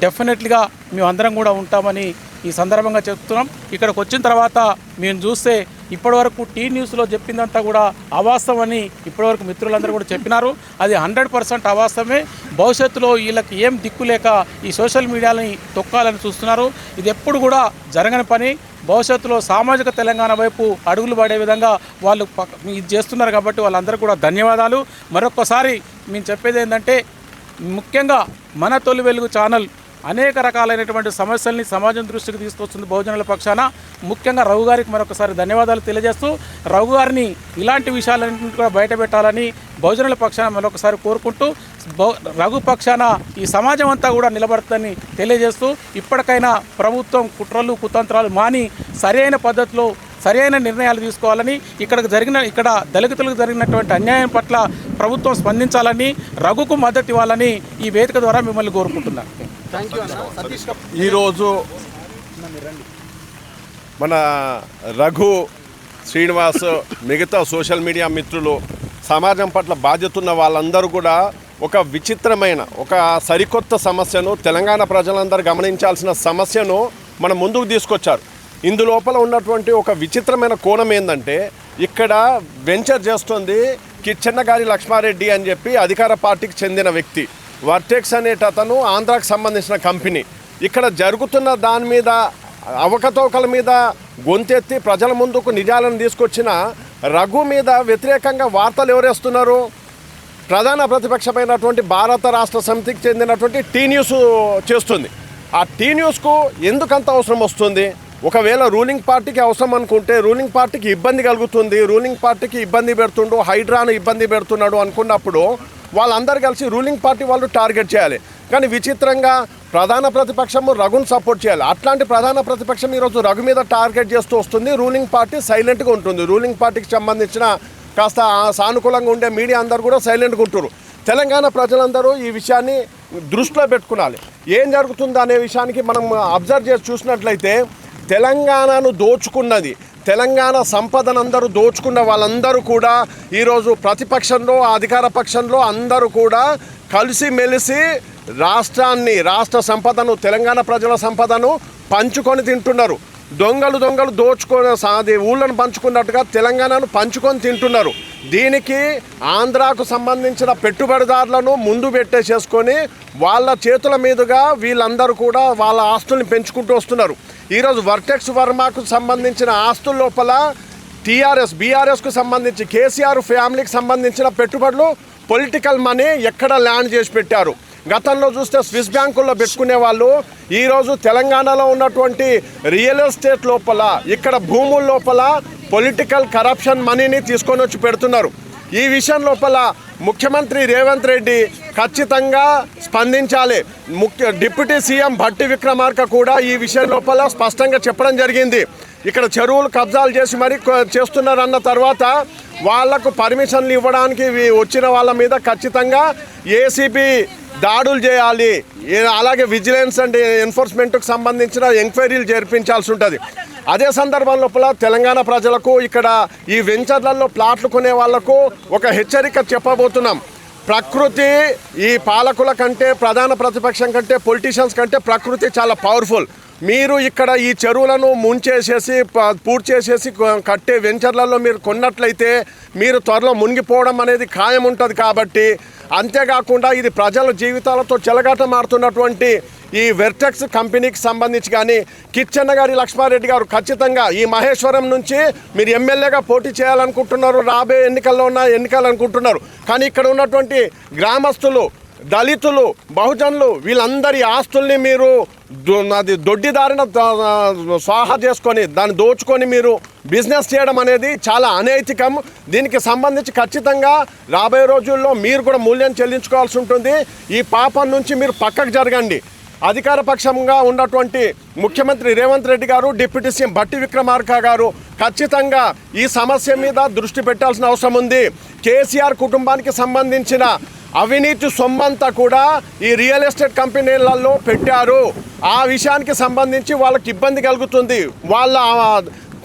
డెఫినెట్లీగా మేమందరం కూడా ఉంటామని ఈ సందర్భంగా చెప్తున్నాం. ఇక్కడికి వచ్చిన తర్వాత మేము చూస్తే ఇప్పటివరకు టీ న్యూస్లో చెప్పిందంతా కూడా అవాస్తవని ఇప్పటివరకు మిత్రులందరూ కూడా చెప్పినారు. అది 100% అవాస్తవమే. భవిష్యత్తులో వీళ్ళకి ఏం దిక్కులేక ఈ సోషల్ మీడియాని తొక్కాలని చూస్తున్నారు. ఇది ఎప్పుడు కూడా జరగని పని. భవిష్యత్తులో సామాజిక తెలంగాణ వైపు అడుగులు పడే విధంగా వాళ్ళు ఇది చేస్తున్నారు. కాబట్టి వాళ్ళందరూ కూడా ధన్యవాదాలు. మరొకసారి మేము చెప్పేది ఏంటంటే ముఖ్యంగా మన తొలి వెలుగు ఛానల్ అనేక రకాలైనటువంటి సమస్యల్ని సమాజం దృష్టికి తీసుకొస్తుంది బహుజనుల పక్షాన. ముఖ్యంగా రఘు గారికి మరొకసారి ధన్యవాదాలు తెలియజేస్తూ రఘు గారిని ఇలాంటి విషయాలన్నింటినీ కూడా బయటపెట్టాలని బహుజనుల పక్షాన మరొకసారి కోరుకుంటూ రఘు పక్షాన ఈ సమాజం అంతా కూడా నిలబడుతుందని తెలియజేస్తూ ఇప్పటికైనా ప్రభుత్వం కుట్రలు కుతంత్రాలు మాని సరైన పద్ధతిలో సరైన నిర్ణయాలు తీసుకోవాలని, ఇక్కడ దళితులకు జరిగినటువంటి అన్యాయం పట్ల ప్రభుత్వం స్పందించాలని, రఘుకు మద్దతు ఇవ్వాలని ఈ వేదిక ద్వారా మిమ్మల్ని కోరుకుంటున్నాను. ఈరోజు మన రఘు, శ్రీనివాస్, మిగతా సోషల్ మీడియా మిత్రులు, సమాజం పట్ల బాధ్యత ఉన్న వాళ్ళందరూ కూడా ఒక విచిత్రమైన ఒక సరికొత్త సమస్యను, తెలంగాణ ప్రజలందరూ గమనించాల్సిన సమస్యను మన ముందుకు తీసుకొచ్చారు. ఇందులోపల ఉన్నటువంటి ఒక విచిత్రమైన కోణం ఏంటంటే, ఇక్కడ వెంచర్ చేస్తుంది కిచ్చెన్నగారి లక్ష్మారెడ్డి అని చెప్పి అధికార పార్టీకి చెందిన వ్యక్తి. వర్టెక్స్ అనేటతను ఆంధ్రాకు సంబంధించిన కంపెనీ. ఇక్కడ జరుగుతున్న దాని మీద అవకతవకల మీద గొంతెత్తి ప్రజల ముందుకు నిజాలను తీసుకొచ్చిన రఘు మీద వ్యతిరేకంగా వార్తలు ఎవరేస్తున్నారు? ప్రధాన ప్రతిపక్షమైనటువంటి భారత రాష్ట్ర సమితికి చెందినటువంటి టీ న్యూస్ చేస్తుంది. ఆ టీ న్యూస్కు ఎందుకంత అవసరం వస్తుంది? ఒకవేళ రూలింగ్ పార్టీకి అవసరం అనుకుంటే రూలింగ్ పార్టీకి ఇబ్బంది కలుగుతుంది, రూలింగ్ పార్టీకి ఇబ్బంది పెడుతుండు, హైడ్రాను ఇబ్బంది పెడుతున్నాడు అనుకున్నప్పుడు వాళ్ళందరూ కలిసి రూలింగ్ పార్టీ వాళ్ళు టార్గెట్ చేయాలి. కానీ విచిత్రంగా ప్రధాన ప్రతిపక్షము రఘును సపోర్ట్ చేయాలి. అట్లాంటి ప్రధాన ప్రతిపక్షం ఈరోజు రఘు మీద టార్గెట్ చేస్తూ వస్తుంది. రూలింగ్ పార్టీ సైలెంట్గా ఉంటుంది. రూలింగ్ పార్టీకి సంబంధించిన కాస్త సానుకూలంగా ఉండే మీడియా అందరూ కూడా సైలెంట్గా ఉంటారు. తెలంగాణ ప్రజలందరూ ఈ విషయాన్ని దృష్టిలో పెట్టుకోవాలి. ఏం జరుగుతుందో అనే విషయానికి మనం అబ్జర్వ్ చేసి చూసినట్లయితే, తెలంగాణను దోచుకున్నది, తెలంగాణ సంపదనందరూ దోచుకున్న వాళ్ళందరూ కూడా ఈరోజు ప్రతిపక్షంలో, అధికార పక్షంలో అందరూ కూడా కలిసిమెలిసి రాష్ట్ర సంపదను, తెలంగాణ ప్రజల సంపదను పంచుకొని తింటున్నారు. దొంగలు దోచుకొని అది ఊళ్ళను పంచుకున్నట్టుగా తెలంగాణను పంచుకొని తింటున్నారు. దీనికి ఆంధ్రాకు సంబంధించిన పెట్టుబడిదారులను ముందు పెట్టేసేసుకొని వాళ్ళ చేతుల మీదుగా వీళ్ళందరూ కూడా వాళ్ళ ఆస్తుల్ని పెంచుకుంటూ వస్తున్నారు. ఈరోజు వర్టెక్స్ వర్మకు సంబంధించిన ఆస్తుల లోపల బీఆర్ఎస్కు సంబంధించి కేసీఆర్ ఫ్యామిలీకి సంబంధించిన పెట్టుబడులు, పొలిటికల్ మనీ ఎక్కడ ల్యాండ్ చేసి పెట్టారు. గతంలో చూస్తే స్విస్ బ్యాంకుల్లో పెట్టుకునే వాళ్ళు ఈరోజు తెలంగాణలో ఉన్నటువంటి రియల్ ఎస్టేట్ లోపల, ఇక్కడ భూముల లోపల పొలిటికల్ కరప్షన్ మనీని తీసుకొని వచ్చి పెడుతున్నారు. ఈ విషయం లోపల ముఖ్యమంత్రి రేవంత్ రెడ్డి ఖచ్చితంగా స్పందించాలి. డిప్యూటీ సీఎం భట్టి విక్రమార్క కూడా ఈ విషయం లోపల స్పష్టంగా చెప్పడం జరిగింది. ఇక్కడ చెరువులు కబ్జాలు చేసి మరి చేస్తున్నారన్న తర్వాత వాళ్లకు పర్మిషన్లు ఇవ్వడానికి వచ్చిన వాళ్ళ మీద ఖచ్చితంగా ఏసీబీ దాడులు చేయాలి. అలాగే విజిలెన్స్ అండ్ ఎన్ఫోర్స్మెంట్కు సంబంధించిన ఎంక్వైరీలు జరిపించాల్సి ఉంటుంది. అదే సందర్భం లోపల తెలంగాణ ప్రజలకు, ఇక్కడ ఈ వెంచర్లలో ప్లాట్లు కొనే వాళ్లకు ఒక హెచ్చరిక చెప్పబోతున్నాం. ప్రకృతి ఈ పాలకుల కంటే, ప్రధాన ప్రతిపక్షం కంటే, పొలిటీషియన్స్ కంటే ప్రకృతి చాలా పవర్ఫుల్. మీరు ఇక్కడ ఈ చెరువులను ముంచేసేసి పూర్తి చేసేసి కట్టే వెంచర్లలో మీరు కొన్నట్లయితే మీరు త్వరలో మునిగిపోవడం అనేది ఖాయం ఉంటుంది. కాబట్టి అంతేకాకుండా ఇది ప్రజల జీవితాలతో చెలగాటమాడుతున్నటువంటి ఈ వెర్టెక్స్ కంపెనీకి సంబంధించి కానీ కిచ్చెన్నగారి లక్ష్మారెడ్డి గారు ఖచ్చితంగా ఈ మహేశ్వరం నుంచి మీరు ఎమ్మెల్యేగా పోటీ చేయాలనుకుంటున్నారు, రాబోయే ఎన్నికలనుకుంటున్నారు. కానీ ఇక్కడ ఉన్నటువంటి గ్రామస్తులు, దళితులు, బహుజనులు వీళ్ళందరి ఆస్తుల్ని మీరు అది దొడ్డిదారిన స్వాహా చేసుకొని దాన్ని దోచుకొని మీరు బిజినెస్ చేయడం అనేది చాలా అనైతికం. దీనికి సంబంధించి ఖచ్చితంగా రాబోయే రోజుల్లో మీరు కూడా మూల్యం చెల్లించుకోవాల్సి ఉంటుంది. ఈ పాపం నుంచి మీరు పక్కకు జరగండి. అధికార పక్షంగా ఉన్నటువంటి ముఖ్యమంత్రి రేవంత్ రెడ్డి గారు, డిప్యూటీ సీఎం భట్టి విక్రమార్క గారు ఖచ్చితంగా ఈ సమస్య మీద దృష్టి పెట్టాల్సిన అవసరం ఉంది. కేసీఆర్ కుటుంబానికి సంబంధించిన అవినీతి సొమ్మంతా కూడా ఈ రియల్ ఎస్టేట్ కంపెనీలలో పెట్టారు. ఆ విషయానికి సంబంధించి వాళ్ళకి ఇబ్బంది కలుగుతుంది. వాళ్ళ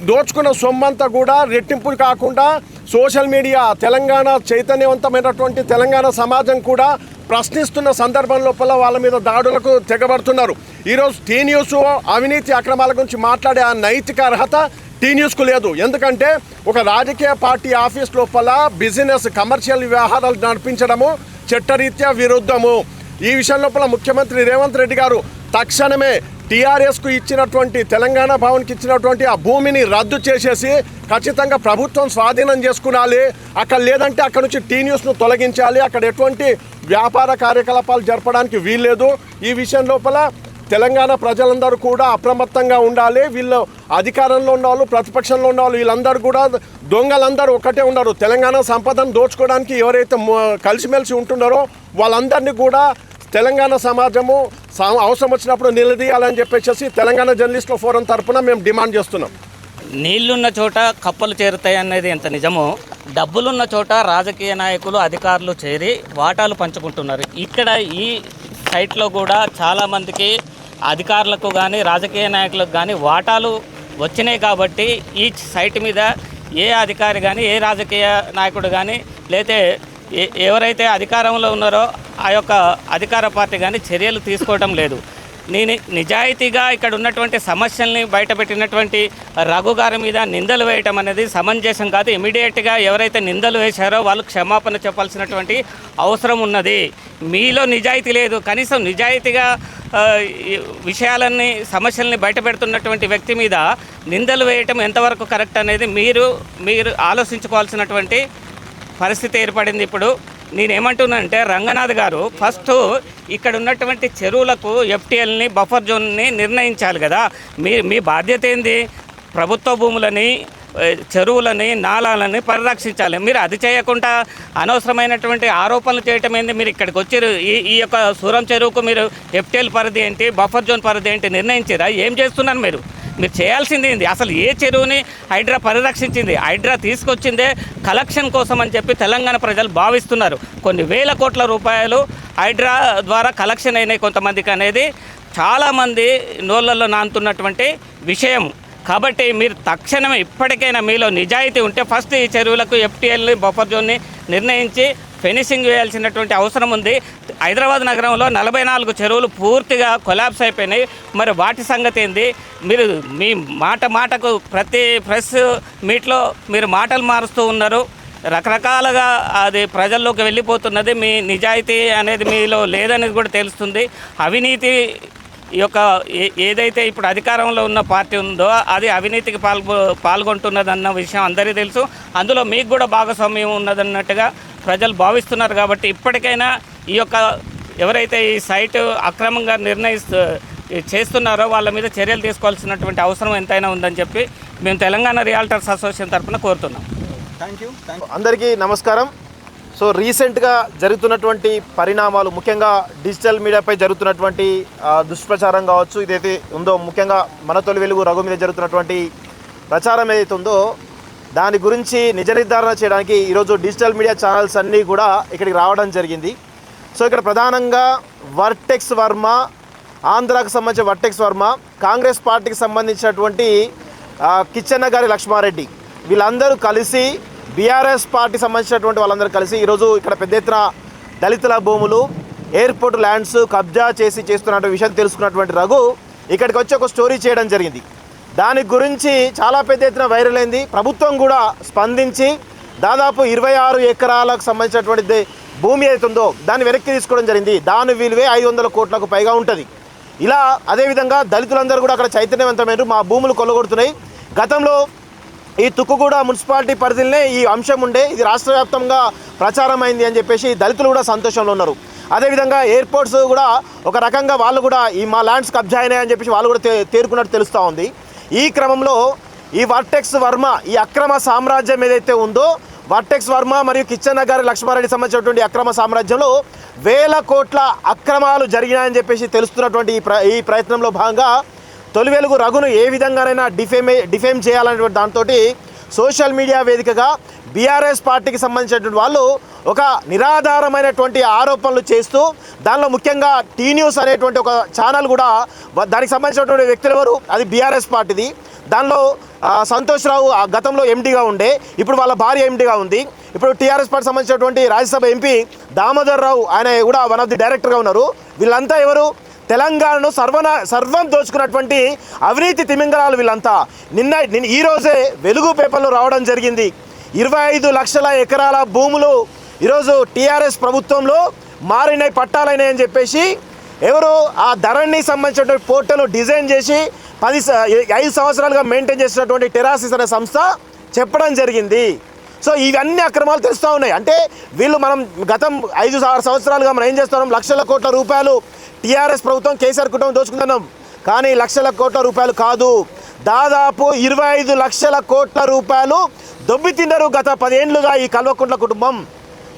దోచుకున్న సొమ్మంతా కూడా రెట్టింపు కాకుండా సోషల్ మీడియా, తెలంగాణ చైతన్యవంతమైనటువంటి తెలంగాణ సమాజం కూడా ప్రశ్నిస్తున్న సందర్భం లోపల వాళ్ళ మీద దాడులకు తెగబడుతున్నారు. ఈరోజు టీ న్యూస్ అవినీతి అక్రమాల గురించి మాట్లాడే ఆ నైతిక అర్హత టీ న్యూస్కు లేదు. ఎందుకంటే ఒక రాజకీయ పార్టీ ఆఫీస్ లోపల బిజినెస్, కమర్షియల్ వ్యవహారాలు నడిపించడము చట్టరీత్యా విరుద్ధము. ఈ విషయం లోపల ముఖ్యమంత్రి రేవంత్ రెడ్డి గారు తక్షణమే టీఆర్ఎస్కు ఇచ్చినటువంటి, తెలంగాణ భవన్కి ఇచ్చినటువంటి ఆ భూమిని రద్దు చేసేసి ఖచ్చితంగా ప్రభుత్వం స్వాధీనం చేసుకునాలి. అక్కడ లేదంటే అక్కడ నుంచి టీ న్యూస్ను తొలగించాలి. అక్కడ ఎటువంటి వ్యాపార కార్యకలాపాలు జరపడానికి వీల్లేదు. ఈ విషయం లోపల తెలంగాణ ప్రజలందరూ కూడా అప్రమత్తంగా ఉండాలి. వీళ్ళు అధికారంలో ఉన్నవాళ్ళు, ప్రతిపక్షంలో ఉన్నవాళ్ళు, వీళ్ళందరూ కూడా దొంగలందరూ ఒకటే ఉన్నారు. తెలంగాణ సంపదను దోచుకోవడానికి ఎవరైతే కలిసిమెలిసి ఉంటున్నారో వాళ్ళందరినీ కూడా తెలంగాణ సమాజము అవసరం వచ్చినప్పుడు నిలదీయాలని చెప్పేసి తెలంగాణ జర్నలిస్టుల ఫోరం తరఫున మేము డిమాండ్ చేస్తున్నాం. నీళ్లున్న చోట కప్పలు చేరుతాయి అనేది ఎంత నిజమో, డబ్బులున్న చోట రాజకీయ నాయకులు, అధికారులు చేరి వాటాలు పంచుకుంటున్నారు. ఇక్కడ ఈ సైట్లో కూడా చాలామందికి అధికారులకు కానీ రాజకీయ నాయకులకు కానీ వాటాలు వచ్చినాయి. కాబట్టి ఈ సైట్ మీద ఏ అధికారి కానీ ఏ రాజకీయ నాయకుడు కానీ లేతే ఎవరైతే అధికారంలో ఉన్నారో ఆ యొక్క అధికార పార్టీ కానీ చర్యలు తీసుకోవడం లేదు. నేను నిజాయితీగా ఇక్కడ ఉన్నటువంటి సమస్యల్ని బయటపెట్టినటువంటి రఘు గారి మీద నిందలు వేయటం అనేది సమంజసం కాదు. ఇమీడియట్గా ఎవరైతే నిందలు వేశారో వాళ్ళు క్షమాపణ చెప్పాల్సినటువంటి అవసరం ఉన్నది. మీలో నిజాయితీ లేదు. కనీసం నిజాయితీగా విషయాలన్నీ సమస్యల్ని బయటపెడుతున్నటువంటి వ్యక్తి మీద నిందలు వేయటం ఎంతవరకు కరెక్ట్ అనేది మీరు ఆలోచించుకోవాల్సినటువంటి పరిస్థితి ఏర్పడింది. ఇప్పుడు నేనేమంటున్నానంటే రంగనాథ్ గారు ఫస్ట్ ఇక్కడ ఉన్నటువంటి చెరువులకు ఎఫ్టీఎల్ని బఫర్ జోన్ని నిర్ణయించాలి కదా. మీ బాధ్యత ఏంది? ప్రభుత్వ భూములని, చెరువులని, నాలాలని పరిరక్షించాలి. మీరు అది చేయకుండా అనవసరమైనటువంటి ఆరోపణలు చేయటం ఏంది? మీరు ఇక్కడికి వచ్చారు, ఈ యొక్క సూరం చెరువుకు మీరు ఎఫ్టీఎల్ పరిధి ఏంటి, బఫర్ జోన్ పరిధి ఏంటి నిర్ణయించారా? ఏం చేస్తున్నారు మీరు? మీరు చేయాల్సింది ఏంది? అసలు ఏ చెరువుని హైడ్రా పరిరక్షించింది? హైడ్రా తీసుకొచ్చిందే కలెక్షన్ కోసం అని చెప్పి తెలంగాణ ప్రజలు భావిస్తున్నారు. కొన్ని వేల కోట్ల రూపాయలు హైడ్రా ద్వారా కలెక్షన్ అయినాయి కొంతమందికి అనేది చాలామంది నోళ్ళల్లో నానుతున్నటువంటి విషయం. కాబట్టి మీరు తక్షణమే ఇప్పటికైనా మీలో నిజాయితీ ఉంటే ఫస్ట్ ఈ చెరువులకు ఎఫ్టీఎల్ని బఫర్ జోన్ని నిర్ణయించి ఫినిషింగ్ వేయాల్సినటువంటి అవసరం ఉంది. హైదరాబాద్ నగరంలో 44 చెరువులు పూర్తిగా కొలాప్స్ అయిపోయినాయి. మరి వాటి సంగతి ఏంది? మీరు మీ మాటకు ప్రతి ప్రెస్ మీట్లో మీరు మాటలు మారుస్తూ ఉన్నారు. రకరకాలుగా అది ప్రజల్లోకి వెళ్ళిపోతున్నది. మీ నిజాయితీ అనేది మీలో లేదనేది కూడా తెలుస్తుంది. అవినీతి యొక్క ఏదైతే ఇప్పుడు అధికారంలో ఉన్న పార్టీ ఉందో అది అవినీతికి పాల్గొంటున్నదన్న విషయం అందరికీ తెలుసు. అందులో మీకు కూడా భాగస్వామ్యం ఉన్నదన్నట్టుగా ప్రజలు భావిస్తున్నారు. కాబట్టి ఇప్పటికైనా ఈ యొక్క ఎవరైతే ఈ సైట్ అక్రమంగా చేస్తున్నారో వాళ్ళ మీద చర్యలు తీసుకోవాల్సినటువంటి అవసరం ఎంతైనా ఉందని చెప్పి మేము తెలంగాణ రియాల్టర్స్ అసోసియేషన్ తరఫున కోరుతున్నాం. Thank you. అందరికీ నమస్కారం. సో రీసెంట్గా జరుగుతున్నటువంటి పరిణామాలు, ముఖ్యంగా డిజిటల్ మీడియాపై జరుగుతున్నటువంటి దుష్ప్రచారం కావచ్చు, ఇదైతే ఉందో ముఖ్యంగా మన తొలి వెలుగు రఘు మీద జరుగుతున్నటువంటి ప్రచారం ఏదైతే ఉందో దాని గురించి నిజ నిర్ధారణ చేయడానికి ఈరోజు డిజిటల్ మీడియా ఛానల్స్ అన్నీ కూడా ఇక్కడికి రావడం జరిగింది. సో ఇక్కడ ప్రధానంగా వర్టెక్స్ వర్మ, ఆంధ్రాకు సంబంధించిన వర్టెక్స్ వర్మ, కాంగ్రెస్ పార్టీకి సంబంధించినటువంటి కిచ్చన్న గారి లక్ష్మారెడ్డి, వీళ్ళందరూ కలిసి బీఆర్ఎస్ పార్టీ సంబంధించినటువంటి వాళ్ళందరూ కలిసి ఈరోజు ఇక్కడ పెద్ద ఎత్తున దళితుల భూములు, ఎయిర్పోర్ట్ ల్యాండ్స్ కబ్జా చేస్తున్నటువంటి విషయం తెలుసుకున్నటువంటి రఘు ఇక్కడికి వచ్చి ఒక స్టోరీ చేయడం జరిగింది. దాని గురించి చాలా పెద్ద ఎత్తున వైరల్ అయింది. ప్రభుత్వం కూడా స్పందించి దాదాపు 26 ఎకరాలకు సంబంధించినటువంటి భూమి అవుతుందో దాన్ని వెనక్కి తీసుకోవడం జరిగింది. దాని విలువే 500 కోట్లకు పైగా ఉంటుంది. ఇలా అదేవిధంగా దళితులందరూ కూడా అక్కడ చైతన్యవంతమైన మా భూములు కొల్లగొడుతున్నాయి. గతంలో ఈ తుక్కుగూడ మున్సిపాలిటీ పరిధిలోనే ఈ అంశం ఉండే, ఇది రాష్ట్ర వ్యాప్తంగా ప్రచారం అయింది అని చెప్పేసి దళితులు కూడా సంతోషంలో ఉన్నారు. అదేవిధంగా ఎయిర్పోర్ట్స్ కూడా ఒక రకంగా వాళ్ళు కూడా ఈ మా ల్యాండ్స్ కబ్జా అయినాయని చెప్పేసి వాళ్ళు కూడా తేరుకున్నట్టు తెలుస్తూ ఉంది. ఈ క్రమంలో ఈ వర్టెక్స్ వర్మ ఈ అక్రమ సామ్రాజ్యం ఏదైతే ఉందో, వర్టెక్స్ వర్మ మరియు కిచ్చన్న గారి లక్ష్మారెడ్డి సంబంధించినటువంటి అక్రమ సామ్రాజ్యంలో వేల కోట్ల అక్రమాలు జరిగినాయని చెప్పేసి తెలుస్తున్నటువంటి ఈ ప్రయత్నంలో భాగంగా తొలి వెలుగు రఘును ఏ విధంగానైనా డిఫేమ్ చేయాలనేటువంటి దాంతో సోషల్ మీడియా వేదికగా బీఆర్ఎస్ పార్టీకి సంబంధించినటువంటి వాళ్ళు ఒక నిరాధారమైనటువంటి ఆరోపణలు చేస్తూ, దానిలో ముఖ్యంగా టీ న్యూస్ అనేటువంటి ఒక ఛానల్ కూడా దానికి సంబంధించినటువంటి వ్యక్తులు ఎవరు, అది బీఆర్ఎస్ పార్టీది. దానిలో సంతోష్ రావు గతంలో ఎండీగా ఉండే, ఇప్పుడు వాళ్ళ భార్య ఎండీగా ఉంది. ఇప్పుడు టీఆర్ఎస్ పార్టీ సంబంధించినటువంటి రాజ్యసభ ఎంపీ దామోదర్ రావు, ఆయన కూడా వన్ ఆఫ్ ది డైరెక్టర్గా ఉన్నారు. వీళ్ళంతా ఎవరు? తెలంగాణను సర్వం దోచుకున్నటువంటి అవినీతి తిమింగళాలు వీళ్ళంతా. ఈరోజే వెలుగు పేపర్లో రావడం జరిగింది. 25 లక్షల ఎకరాల భూములు ఈరోజు టీఆర్ఎస్ ప్రభుత్వంలో మారినాయి, పట్టాలైనాయి అని చెప్పేసి ఎవరు ఆ ధరణి సంబంధించినటువంటి పోర్టల్ డిజైన్ చేసి 5 సంవత్సరాలుగా మెయింటైన్ చేసినటువంటి టెరాసిస్ అనే సంస్థ చెప్పడం జరిగింది. సో ఇవన్నీ అక్రమాలు తెలుస్తూ ఉన్నాయి. అంటే వీళ్ళు మనం గతం 5-6 సంవత్సరాలుగా మనం ఏం చేస్తున్నాం, లక్షల కోట్ల రూపాయలు టీఆర్ఎస్ ప్రభుత్వం కేసీఆర్ కుటుంబం దోచుకుంటున్నాం. కానీ లక్షల కోట్ల రూపాయలు కాదు, దాదాపు 25 లక్షల కోట్ల రూపాయలు దొబ్బి తిన్నారు గత 10 ఏళ్ళుగా ఈ కల్వకుంట్ల కుటుంబం.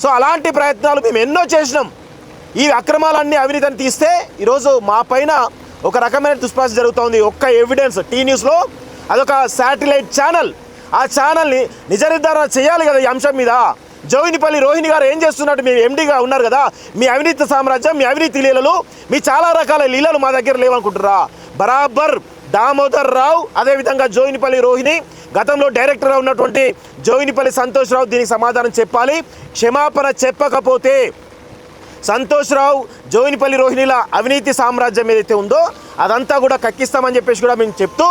సో అలాంటి ప్రయత్నాలు మేము ఎన్నో చేసినాం. ఈ అక్రమాలన్నీ అవినీతిని తీస్తే ఈరోజు మా పైన ఒక రకమైన దుష్ప్రచారం జరుగుతుంది. ఒక్క ఎవిడెన్స్ టీ న్యూస్లో అదొక శాటిలైట్ ఛానల్, ఆ ఛానల్ని నిజ నిర్ధారణ చేయాలి కదా ఈ అంశం మీద. జోగినిపల్లి రోహిణి గారు ఏం చేస్తున్నట్టు మీ ఎండీగా ఉన్నారు కదా, మీ అవినీతి సామ్రాజ్యం, మీ అవినీతి లీలలు, మీ చాలా రకాల లీలలు మా దగ్గర లేవనుకుంటున్నారా? బరాబర్ దామోదర్ రావు, అదేవిధంగా జోగినిపల్లి రోహిణి, గతంలో డైరెక్టర్గా ఉన్నటువంటి జోగినిపల్లి సంతోష్ రావు దీనికి సమాధానం చెప్పాలి. క్షమాపణ చెప్పకపోతే సంతోష్ రావు, జోగినిపల్లి రోహిణిల అవినీతి సామ్రాజ్యం ఏదైతే ఉందో అదంతా కూడా కక్కిస్తామని చెప్పేసి కూడా మేము చెప్తూ,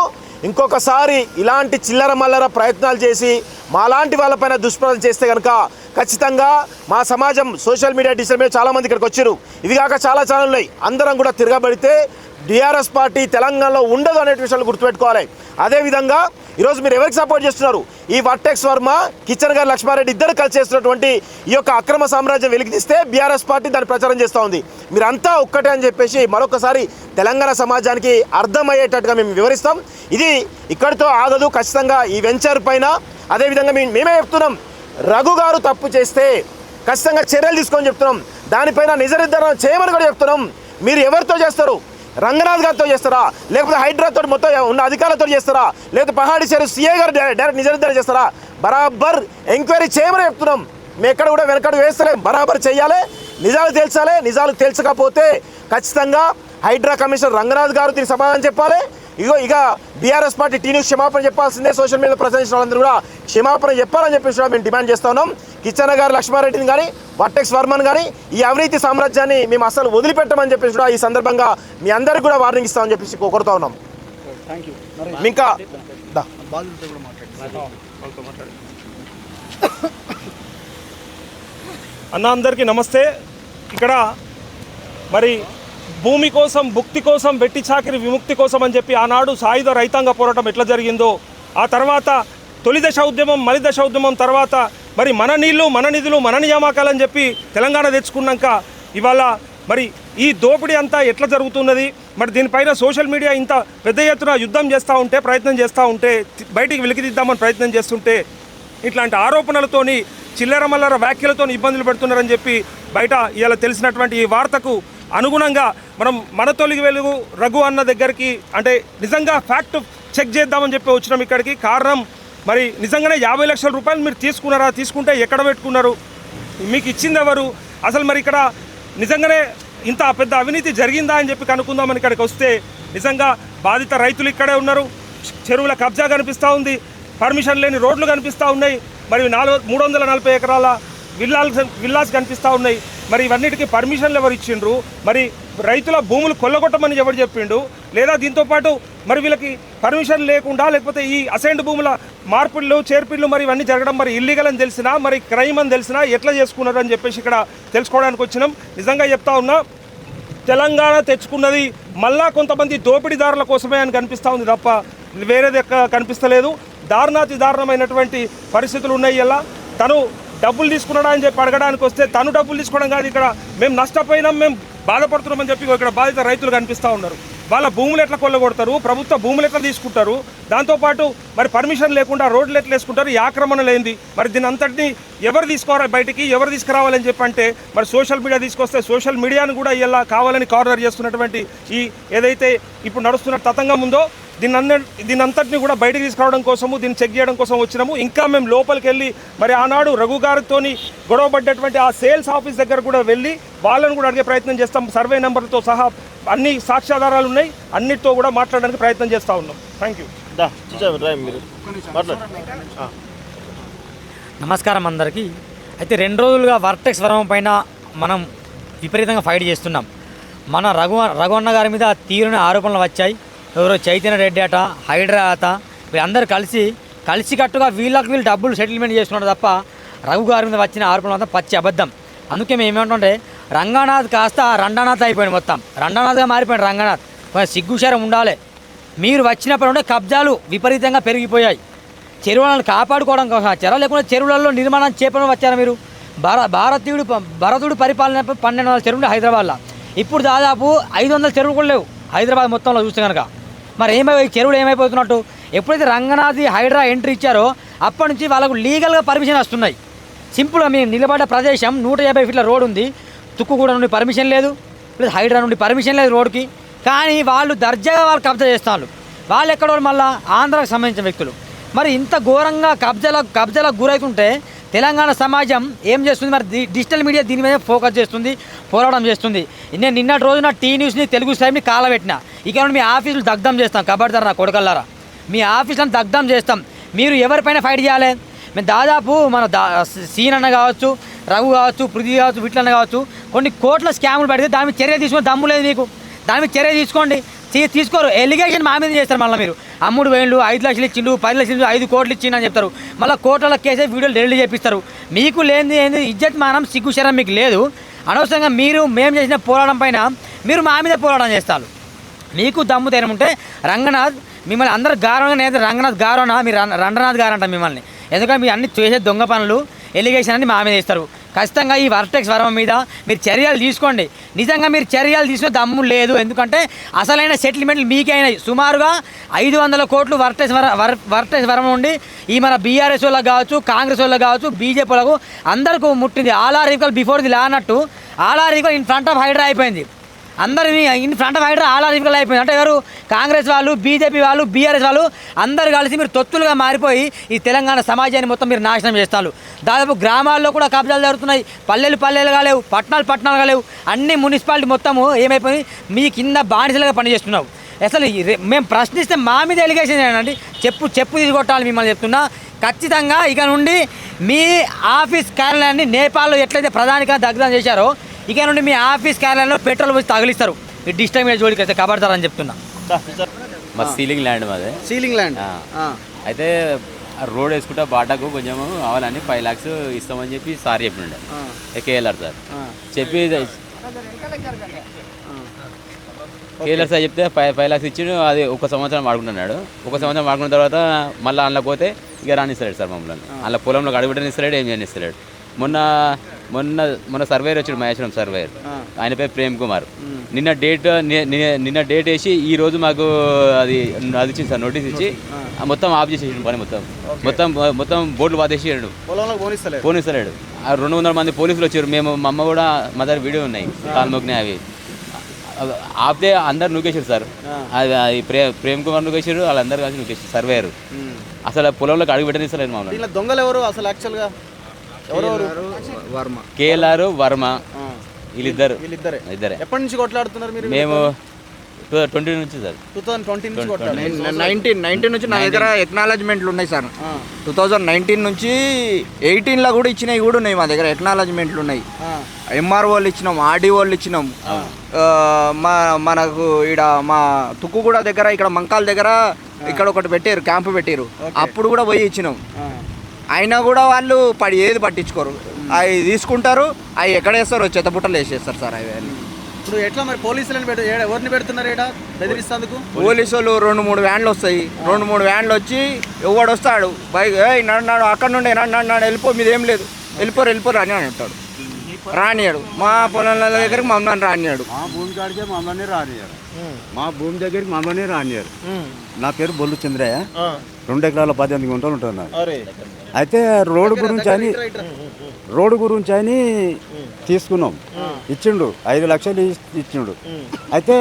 ఇంకొకసారి ఇలాంటి చిల్లర మల్లర ప్రయత్నాలు చేసి మాలాంటి వాళ్ళపైన దుష్ప్రచారం చేస్తే కనుక ఖచ్చితంగా మా సమాజం సోషల్ మీడియా, డిజిటల్ మీడియా చాలామంది ఇక్కడికి వచ్చారు. ఇవి కాక చాలా ఛానల్ ఉన్నాయి. అందరం కూడా తిరగబడితే టీఆర్ఎస్ పార్టీ తెలంగాణలో ఉండదు అనే విషయాలు గుర్తుపెట్టుకోవాలి. అదేవిధంగా ఈరోజు మీరు ఎవరికి సపోర్ట్ చేస్తున్నారు? ఈ వర్టెక్స్ వర్మ, కిచెన్ గారి లక్ష్మారెడ్డి ఇద్దరు కలిసి చేస్తున్నటువంటి ఈ యొక్క అక్రమ సామ్రాజ్యం వెలికితీస్తే బీఆర్ఎస్ పార్టీ దాన్ని ప్రచారం చేస్తూ ఉంది. మీరంతా ఒక్కటే అని చెప్పేసి మరొకసారి తెలంగాణ సమాజానికి అర్థమయ్యేటట్టుగా మేము వివరిస్తాం. ఇది ఇక్కడితో ఆగదు. ఖచ్చితంగా ఈ వెంచర్ పైన అదేవిధంగా మేమే చెప్తున్నాం, రఘు గారు తప్పు చేస్తే ఖచ్చితంగా చర్యలు తీసుకొని చెప్తున్నాం. దానిపైన నిజ నిర్ధారణ చేయమని కూడా చెప్తున్నాం. మీరు ఎవరితో చేస్తారు? రంగనాథ్ గారితో చేస్తారా, లేకపోతే హైడ్రాతో మొత్తం ఉన్న అధికారులతో చేస్తారా, లేకపోతే పహాడి చెరు సీఏ గారు డైరెక్ట్ నిజ నిర్ధారణ చేస్తారా? బరాబర్ ఎంక్వైరీ చేయమని చెప్తున్నాం. మేము ఎక్కడ కూడా వెనకడు వేస్తలేం. బరాబర్ చేయాలి, నిజాలు తేల్చాలి. నిజాలు తేల్చకపోతే ఖచ్చితంగా హైడ్రా కమిషనర్ రంగనాథ్ గారు దీనికి సమాధానం చెప్పాలి. ఇక బీఆర్ఎస్ పార్టీ టీ న్యూస్ క్షమాపణ చెప్పాల్సిందే. సోషల్ మీడియాలో ప్రచారించిన వాళ్ళందరూ కూడా క్షమాపణ చెప్పాలని చెప్పేసి కూడా మేము డిమాండ్ చేస్తా ఉన్నాం. కిచెన్ గారు లక్ష్మారెడ్డిని కానీ, వర్టెక్స్ వర్మన్ కానీ ఈ అవినీతి సామ్రాజ్యాన్ని మేము అసలు వదిలిపెట్టమని చెప్పేసి కూడా ఈ సందర్భంగా మీ అందరికీ కూడా వార్నింగ్ ఇస్తామని చెప్పేసి కోరుతా ఉన్నాం. ఇంకా అన్న అందరికీ నమస్తే. ఇక్కడ మరి భూమి కోసం, భుక్తి కోసం, వెట్టి చాకిరి విముక్తి కోసం అని చెప్పి ఆనాడు సాయుధ రైతాంగ పోరాటం ఎట్లా జరిగిందో, ఆ తర్వాత తొలి దశ ఉద్యమం, మలి దశ ఉద్యమం తర్వాత మరి మన నీళ్లు, మన నిధులు, మన నియామకాలని చెప్పి తెలంగాణ తెచ్చుకున్నాక ఇవాళ మరి ఈ దోపిడీ అంతా ఎట్లా జరుగుతున్నది, మరి దీనిపైన సోషల్ మీడియా ఇంత పెద్ద ఎత్తున యుద్ధం చేస్తూ ఉంటే, ప్రయత్నం చేస్తూ ఉంటే, బయటికి వెలికిదిద్దామని ప్రయత్నం చేస్తుంటే ఇట్లాంటి ఆరోపణలతోని, చిల్లర మల్లర వ్యాఖ్యలతో ఇబ్బందులు పెడుతున్నారని చెప్పి బయట ఇలా తెలిసినటువంటి ఈ వార్తకు అనుగుణంగా మనం మన తొలి వెలుగు రఘు అన్న దగ్గరికి అంటే నిజంగా ఫ్యాక్ట్ చెక్ చేద్దామని చెప్పి వచ్చినాం ఇక్కడికి. కారణం మరి నిజంగానే 50 లక్షల రూపాయలు మీరు తీసుకున్నారా? తీసుకుంటే ఎక్కడ పెట్టుకున్నారు? మీకు ఇచ్చింది ఎవరు? అసలు మరి ఇక్కడ నిజంగానే ఇంత పెద్ద అవినీతి జరిగిందా అని చెప్పి కనుక్కుందామని ఇక్కడికి వస్తే నిజంగా బాధిత రైతులు ఇక్కడే ఉన్నారు. చెరువుల కబ్జా కనిపిస్తూ ఉంది, పర్మిషన్ లేని రోడ్లు కనిపిస్తూ ఉన్నాయి, మరి 340 ఎకరాల విల్లాస్ కనిపిస్తూ ఉన్నాయి. మరి ఇవన్నిటికీ పర్మిషన్లు ఎవరు ఇచ్చిండ్రు? మరి రైతుల భూములు కొల్లగొట్టమని ఎవరు చెప్పిండు? లేదా దీంతోపాటు మరి వీళ్ళకి పర్మిషన్ లేకుండా లేకపోతే ఈ అసైన్డ్ భూముల మార్పులు, చేర్పిళ్ళు మరి ఇవన్నీ జరగడం మరి ఇల్లీగల్ అని తెలిసినా, మరి క్రైమ్ అని తెలిసినా ఎట్లా చేసుకున్నారు అని చెప్పేసి ఇక్కడ తెలుసుకోవడానికి వచ్చినాం. నిజంగా చెప్తా ఉన్నా, తెలంగాణ తెచ్చుకున్నది మళ్ళా కొంతమంది దోపిడీదారుల కోసమే అని కనిపిస్తూ ఉంది తప్ప వేరేది కనిపిస్తలేదు. దారుణాతి దారుణమైనటువంటి పరిస్థితులు ఉన్నాయి. ఇలా తను డబ్బులు తీసుకున్నాడా అని చెప్పి అడగడానికి వస్తే తను డబ్బులు తీసుకోవడం కాదు, ఇక్కడ మేము నష్టపోయినాం, మేము బాధపడుతున్నామని చెప్పి ఇక్కడ బాధిత రైతులు కనిపిస్తూ ఉన్నారు. వాళ్ళ భూములు ఎట్లా కొల్లగొడతారు, ప్రభుత్వ భూములు ఎట్లా తీసుకుంటారు, దాంతోపాటు మరి పర్మిషన్ లేకుండా రోడ్లు ఎట్లా వేసుకుంటారు, ఈ ఆక్రమణ లేనిది మరి దీని అంతటిని ఎవరు తీసుకోవాలి బయటికి, ఎవరు తీసుకురావాలని చెప్పి అంటే మరి సోషల్ మీడియా తీసుకొస్తే సోషల్ మీడియాను కూడా ఇలా కావాలని కార్నర్ చేస్తున్నటువంటి ఈ ఏదైతే ఇప్పుడు నడుస్తున్న తతంగం ఉందో దీని అంతటిని కూడా బయటికి తీసుకురావడం కోసము, దీన్ని చెక్ చేయడం కోసం వచ్చినాము. ఇంకా మేము లోపలికి వెళ్ళి మరి ఆనాడు రఘు గారితో గొడవపడ్డటువంటి ఆ సేల్స్ ఆఫీస్ దగ్గర కూడా వెళ్ళి వాళ్ళని కూడా అడిగే ప్రయత్నం చేస్తాం. సర్వే నెంబర్లతో సహా అన్ని సాక్ష్యాధారాలు ఉన్నాయి, అన్నిటితో కూడా మాట్లాడడానికి ప్రయత్నం చేస్తూ ఉన్నాం. Thank you. నమస్కారం అందరికీ. అయితే 2 రోజులుగా వర్టెక్స్ వర్మ పైన మనం విపరీతంగా ఫైట్ చేస్తున్నాం. మన రఘు అన్న గారి మీద తీవ్రమైన ఆరోపణలు వచ్చాయి. ఎవరో చైతన్య రెడ్డి అట, హైడ్రా అట, వీళ్ళందరూ కలిసికట్టుగా వీళ్ళు డబ్బులు సెటిల్మెంట్ చేస్తున్నారు తప్ప రఘు గారి మీద వచ్చిన ఆరోపణలు అంతా పచ్చి అబద్ధం. అందుకే మేము ఏమంటుంటే రంగనాథ్ కాస్త రండనాథ్ అయిపోయింది, మొత్తం రండనాథ్గా మారిపోయింది రంగనాథ్. కొంచెం సిగ్గుశారం ఉండాలి. మీరు వచ్చినప్పుడు ఉంటే కబ్జాలు విపరీతంగా పెరిగిపోయాయి. చెరువులను కాపాడుకోవడం కోసం వచ్చారా, లేకుంటే చెరువులలో నిర్మాణం చేపడం వచ్చారా మీరు? భరతుడు పరిపాలన 1200 చెరువులు హైదరాబాద్లో, ఇప్పుడు దాదాపు 500 చెరువులు కూడా లేవు హైదరాబాద్ మొత్తంలో చూస్తే కనుక. మరి చెరువులు ఏమైపోతున్నట్టు? ఎప్పుడైతే రంగనాథ్ హైడ్రా ఎంట్రీ ఇచ్చారో అప్పటి నుంచి వాళ్ళకు లీగల్గా పర్మిషన్ వస్తున్నాయి. సింపుల్గా మేము నిలబడ్డ ప్రదేశం 150 ఫీట్ల రోడ్ ఉంది, తుక్కుగూడ నుండి పర్మిషన్ లేదు, ప్లస్ హైడ్రా నుండి పర్మిషన్ లేదు రోడ్కి. కానీ వాళ్ళు దర్జాగా వాళ్ళు కబ్జా చేస్తున్నారు. వాళ్ళు ఎక్కడో మళ్ళీ ఆంధ్రాకు సంబంధించిన వ్యక్తులు. మరి ఇంత ఘోరంగా కబ్జాలకు గురవుతుంటే తెలంగాణ సమాజం ఏం చేస్తుంది? మరి డిజిటల్ మీడియా దీని మీద ఫోకస్ చేస్తుంది, పోరాటం చేస్తుంది. నేను నిన్నటి రోజున టీ న్యూస్ని, తెలుగు స్టైమ్ని కాలబెట్టిన. ఇక మీ ఆఫీసులు దగ్ధం చేస్తాం, కబడ్దారు నా కొడకల్లారా, మీ ఆఫీసులను దగ్ధం చేస్తాం. మీరు ఎవరిపైన ఫైట్ చేయాలి? మేము దాదాపు మన సీన్ అన్న కావచ్చు, రఘు కావచ్చు, పృథ్వీ కావచ్చు, విట్లన్న కావచ్చు, కొన్ని కోట్ల స్కాములు పడితే దాని మీద చర్య తీసుకుని దమ్ము లేదు మీకు. దాని మీద చర్య తీసుకోండి. తీసుకోరు. ఎలిగేషన్ మా మీద చేస్తారు. మళ్ళీ మీరు అమ్ముడు వేళ్ళు 5 లక్షలు ఇచ్చిండు, 10 లక్షలు 5 కోట్లు ఇచ్చిండు చెప్తారు. మళ్ళీ కోట్ల కేసే వీడియోలు డెలిట్ చేపిస్తారు. మీకు లేనిది ఏంది? ఇజ్జత్ మానం, సిగ్గుశరం మీకు లేదు. అనవసరంగా మేము చేసిన పోరాటం పైన మీరు మా మీద పోరాటం చేస్తారు. మీకు దమ్ము ధైర్యం ఉంటే రంగనాథ్ మిమ్మల్ని అందరు గారవంగా, నేను రంగనాథ్ గారవనా, మీరు రంగనాథ్ గారు అంటారు మిమ్మల్ని. ఎందుకంటే మీరు అన్ని చేసే దొంగ పనులు, ఎలిగేషన్ అన్ని మా మీద ఇస్తారు. ఖచ్చితంగా ఈ వర్టెక్స్ వర్మ మీద మీరు చర్యలు తీసుకోండి. నిజంగా మీరు చర్యలు తీసుకునే దమ్ము లేదు. ఎందుకంటే అసలైన సెటిల్మెంట్లు మీకే అయినాయి. సుమారుగా 500 కోట్లు వర్టెక్స్ వర్మ నుండి ఈ మన బీఆర్ఎస్ వాళ్ళకి కావచ్చు, కాంగ్రెస్ వాళ్ళకి కావచ్చు, బీజేపీ వాళ్ళకు అందరికీ ముట్టింది. All are equal before the law అన్నట్టు all are equal in front of Hydraa అయిపోయింది. అందరినీ in front of Hydraa all are equal అయిపోయింది. అంటే ఎవరు? కాంగ్రెస్ వాళ్ళు, బీజేపీ వాళ్ళు, బీఆర్ఎస్ వాళ్ళు అందరు కలిసి మీరు తొత్తులుగా మారిపోయి ఈ తెలంగాణ సమాజాన్ని మొత్తం మీరు నాశనం చేస్తారు. దాదాపు గ్రామాల్లో కూడా కబ్జాలు జరుగుతున్నాయి. పల్లెలుగా లేవు, పట్టణాలుగా లేవు. అన్ని మున్సిపాలిటీ మొత్తము ఏమైపోయి మీ కింద బానిసలుగా పనిచేస్తున్నావు. అసలు మేము ప్రశ్నిస్తే మా మీద ఎలిగేషన్ ఏంటండి? చెప్పు తీసుకొట్టాలి మిమ్మల్ని చెప్తున్నా. ఖచ్చితంగా ఇక నుండి మీ ఆఫీస్ కార్యాలయాన్ని నేపాల్లో ఎట్లయితే ప్రధానిగా దగ్ధం చేశారో ఇక నుండి మీ ఆఫీస్ కార్యాలయంలో పెట్రోల్ పోసి తగిలిస్తారు. ఈ డిస్టైమ్ జోలికి అయితే కబడతారని చెప్తున్నా. మా సీలింగ్ ల్యాండ్ మాదే. సీలింగ్ ల్యాండ్ అయితే రోడ్ వేసుకుంటా బాటాకు కొంచెం కావాలని 5 lakhs ఇస్తామని చెప్పి సార్ చెప్పిండే కేఎల్ఆర్ సార్ చెప్పి కేఎల్ఆర్ సార్ చెప్తే 5 lakhs ఇచ్చిండు. అది 1 సంవత్సరం వాడుకుంటున్నాడు. 1 సంవత్సరం వాడుకున్న తర్వాత మళ్ళీ అందులో పోతే ఇక రానిస్తలేడు సార్ మమ్మల్ని. అందులో పొలంలో అడుగుబెట్టనిస్తలేడు, ఏం చేయనిస్తలేడు. మొన్న సర్వేయర్ వచ్చాడు, మహేశ్వరం సర్వేయర్, ఆయన పేరు ప్రేమ్ కుమార్. నిన్న డేట్ వేసి ఈ రోజు మాకు అది ఇచ్చింది సార్, నోటీస్ ఇచ్చి మొత్తం ఆఫ్ చేసేసాడు పని. మొత్తం బోర్డులు బాధేసాడు, పోనిస్తలేడు. 200 మంది పోలీసులు వచ్చారు. మా అమ్మ కూడా మా దగ్గర వీడియో ఉన్నాయి, కాల్మోగ్నే అవి ఆపితే అందరు నూకేసారు సార్. అది ప్రేమ్ కుమార్ నూకేసారు, వాళ్ళందరూ కలిసి నూకేసారు సర్వేయర్. అసలు పొలంలోకి అడుగు పెట్టనిస్తలేదు మమ్మల్ని. దొంగలు ఎవరు అసలు యాక్చువల్గా? కేఎల్ఆర్ వర్మ వీళ్ళిద్దరే. ఎప్పటి నుంచి కొట్లాడుతున్నారు మీరు? మేము 2020 నుంచి సార్. 2020 నుంచి కొట్లాడుతున్నారు. 19 నుంచి నా దగ్గర ఎక్నాలజ్మెంట్లు ఉన్నాయి సార్. 2019 నుంచి 18లో కూడా ఇచ్చినవి కూడా ఉన్నాయి మా దగ్గర, ఎక్నాలజ్మెంట్లు ఉన్నాయి. ఎంఆర్ఓలు ఇచ్చినాం, ఆర్డీఓలు ఇచ్చినాం. మనకు ఇక్కడ మా తుక్కుగూడ దగ్గర, ఇక్కడ మంకాల దగ్గర ఇక్కడ ఒకటి పెట్టారు, క్యాంపు పెట్టారు. అప్పుడు కూడా పోయి ఇచ్చినాం. అయినా కూడా వాళ్ళు ఏది పట్టించుకోరు. అవి తీసుకుంటారు, అవి ఎక్కడ వేస్తారో చెత్తబుట్టలు వేసేస్తారు సార్. అవి ఇప్పుడు ఎట్లా మరి పోలీసులను ఎవరిని పెడుతున్నారు ఇక్కడ బెదిరిస్తందుకు? పోలీసు వాళ్ళు 2-3 వ్యాన్లు వస్తాయి. 2-3 వ్యాన్లు వచ్చి ఎవడు వస్తాడు బైక్ నన్ను అక్కడ నుండి నన్ను వెళ్ళిపో, మీదేం లేదు, వెళ్ళిపోరు అని అంటాడు. రానియాడు. మా పొలాల దగ్గరికి మమ్మల్ని రానియాడు. మా భూమి కాడికే మమ్మల్ని రానియాడు. మా భూమి దగ్గరికి మమ్మల్ని రానియాడు. నా పేరు బొల్లు చంద్రయ్య. 2 ఎకరాల 18 గుంటలు ఉంటుంది నాకు. అయితే రోడ్డు గురించి అని తీసుకున్నాం. ఇచ్చిండు 5 లక్షలు ఇచ్చిండు. అయితే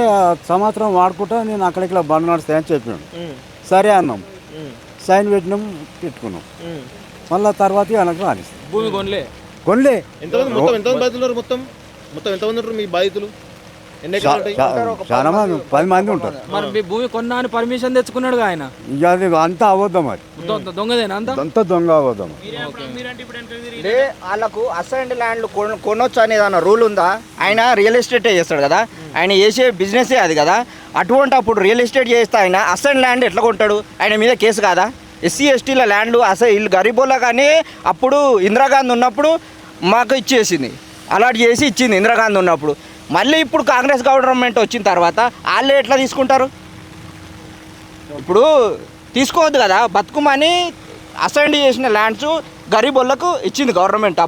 సంవత్సరం వాడుకుంటా నేను అక్కడికి బండ్ నడుస్తాయని చెప్పిండు. సరే అన్నాం, సైన్ పెట్టుకున్నాం. మళ్ళీ తర్వాత వెనక్కి రానిస్తాం. భూమి కొనలే. మొత్తం మీ బాధితులు చాలా మంది, 10 మంది ఉంటారు. మరి మీ భూమి కొన్నా అని పర్మిషన్ తెచ్చుకున్నాడు ఆయన. ఇక అది అంతా అబద్ధం, అది దొంగదేనా? అంతా దొంగ అబద్ధం. వాళ్ళకు అసైన్డ్ ల్యాండ్లు కొనొచ్చు అనేది అన్న రూల్ ఉందా? ఆయన రియల్ ఎస్టేటే చేస్తాడు కదా, ఆయన చేసే బిజినెసే అది కదా. అటువంటి అప్పుడు రియల్ ఎస్టేట్ చేస్తే ఆయన అసైన్డ్ ల్యాండ్ ఎట్లా కొంటాడు? ఆయన మీద కేసు కాదా? ఎస్సీ ఎస్టీల ల్యాండ్లు వీళ్ళు గరీబోళ్ళ కానీ అప్పుడు ఇందిరాగాంధీ ఉన్నప్పుడు మాకు ఇచ్చేసింది, అలాట్ చేసి ఇచ్చింది ఇందిరాగాంధీ ఉన్నప్పుడు. మళ్ళీ ఇప్పుడు కాంగ్రెస్ గవర్నమెంట్ వచ్చిన తర్వాత వాళ్ళే ఎట్లా తీసుకుంటారు? ఇప్పుడు తీసుకోవద్దు కదా, బతుకుమని అసైన్ చేసిన ల్యాండ్స్ గరీబోళ్ళకు ఇచ్చింది గవర్నమెంట్.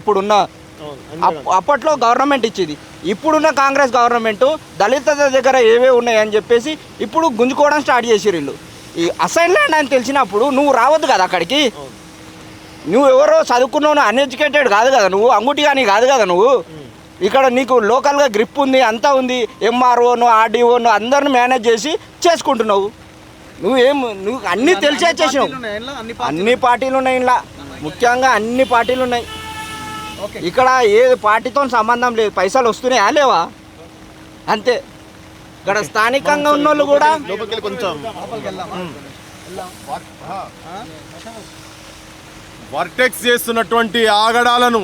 అప్పట్లో గవర్నమెంట్ ఇచ్చింది. ఇప్పుడున్న కాంగ్రెస్ గవర్నమెంట్ దళితుల దగ్గర ఏవే ఉన్నాయని చెప్పేసి ఇప్పుడు గుంజుకోవడం స్టార్ట్ చేసిరు వీళ్ళు. ఈ అసైన్ ల్యాండ్ అని తెలిసినప్పుడు నువ్వు రావద్దు కదా అక్కడికి. నువ్వు ఎవరో చదువుకున్నావు, అన్ఎడ్యుకేటెడ్ కాదు కదా నువ్వు, అంగుటి కానీ కాదు కదా నువ్వు. ఇక్కడ నీకు లోకల్గా గ్రిప్ ఉంది, అంతా ఉంది. ఎంఆర్ఓను ఆర్డీఓను అందరిని మేనేజ్ చేసి చేసుకుంటున్నావు. నువ్వు అన్నీ తెలిసే చేసినావు. అన్ని పార్టీలు ఉన్నాయి ఇలా, ముఖ్యంగా అన్ని పార్టీలు ఉన్నాయి. ఇక్కడ ఏ పార్టీతో సంబంధం లేదు, పైసలు వస్తున్నాయా లేవా అంతే. ఇక్కడ స్థానికంగా ఉన్న వాళ్ళు కూడా వర్టెక్స్ చేస్తున్నటువంటి ఆగడాలను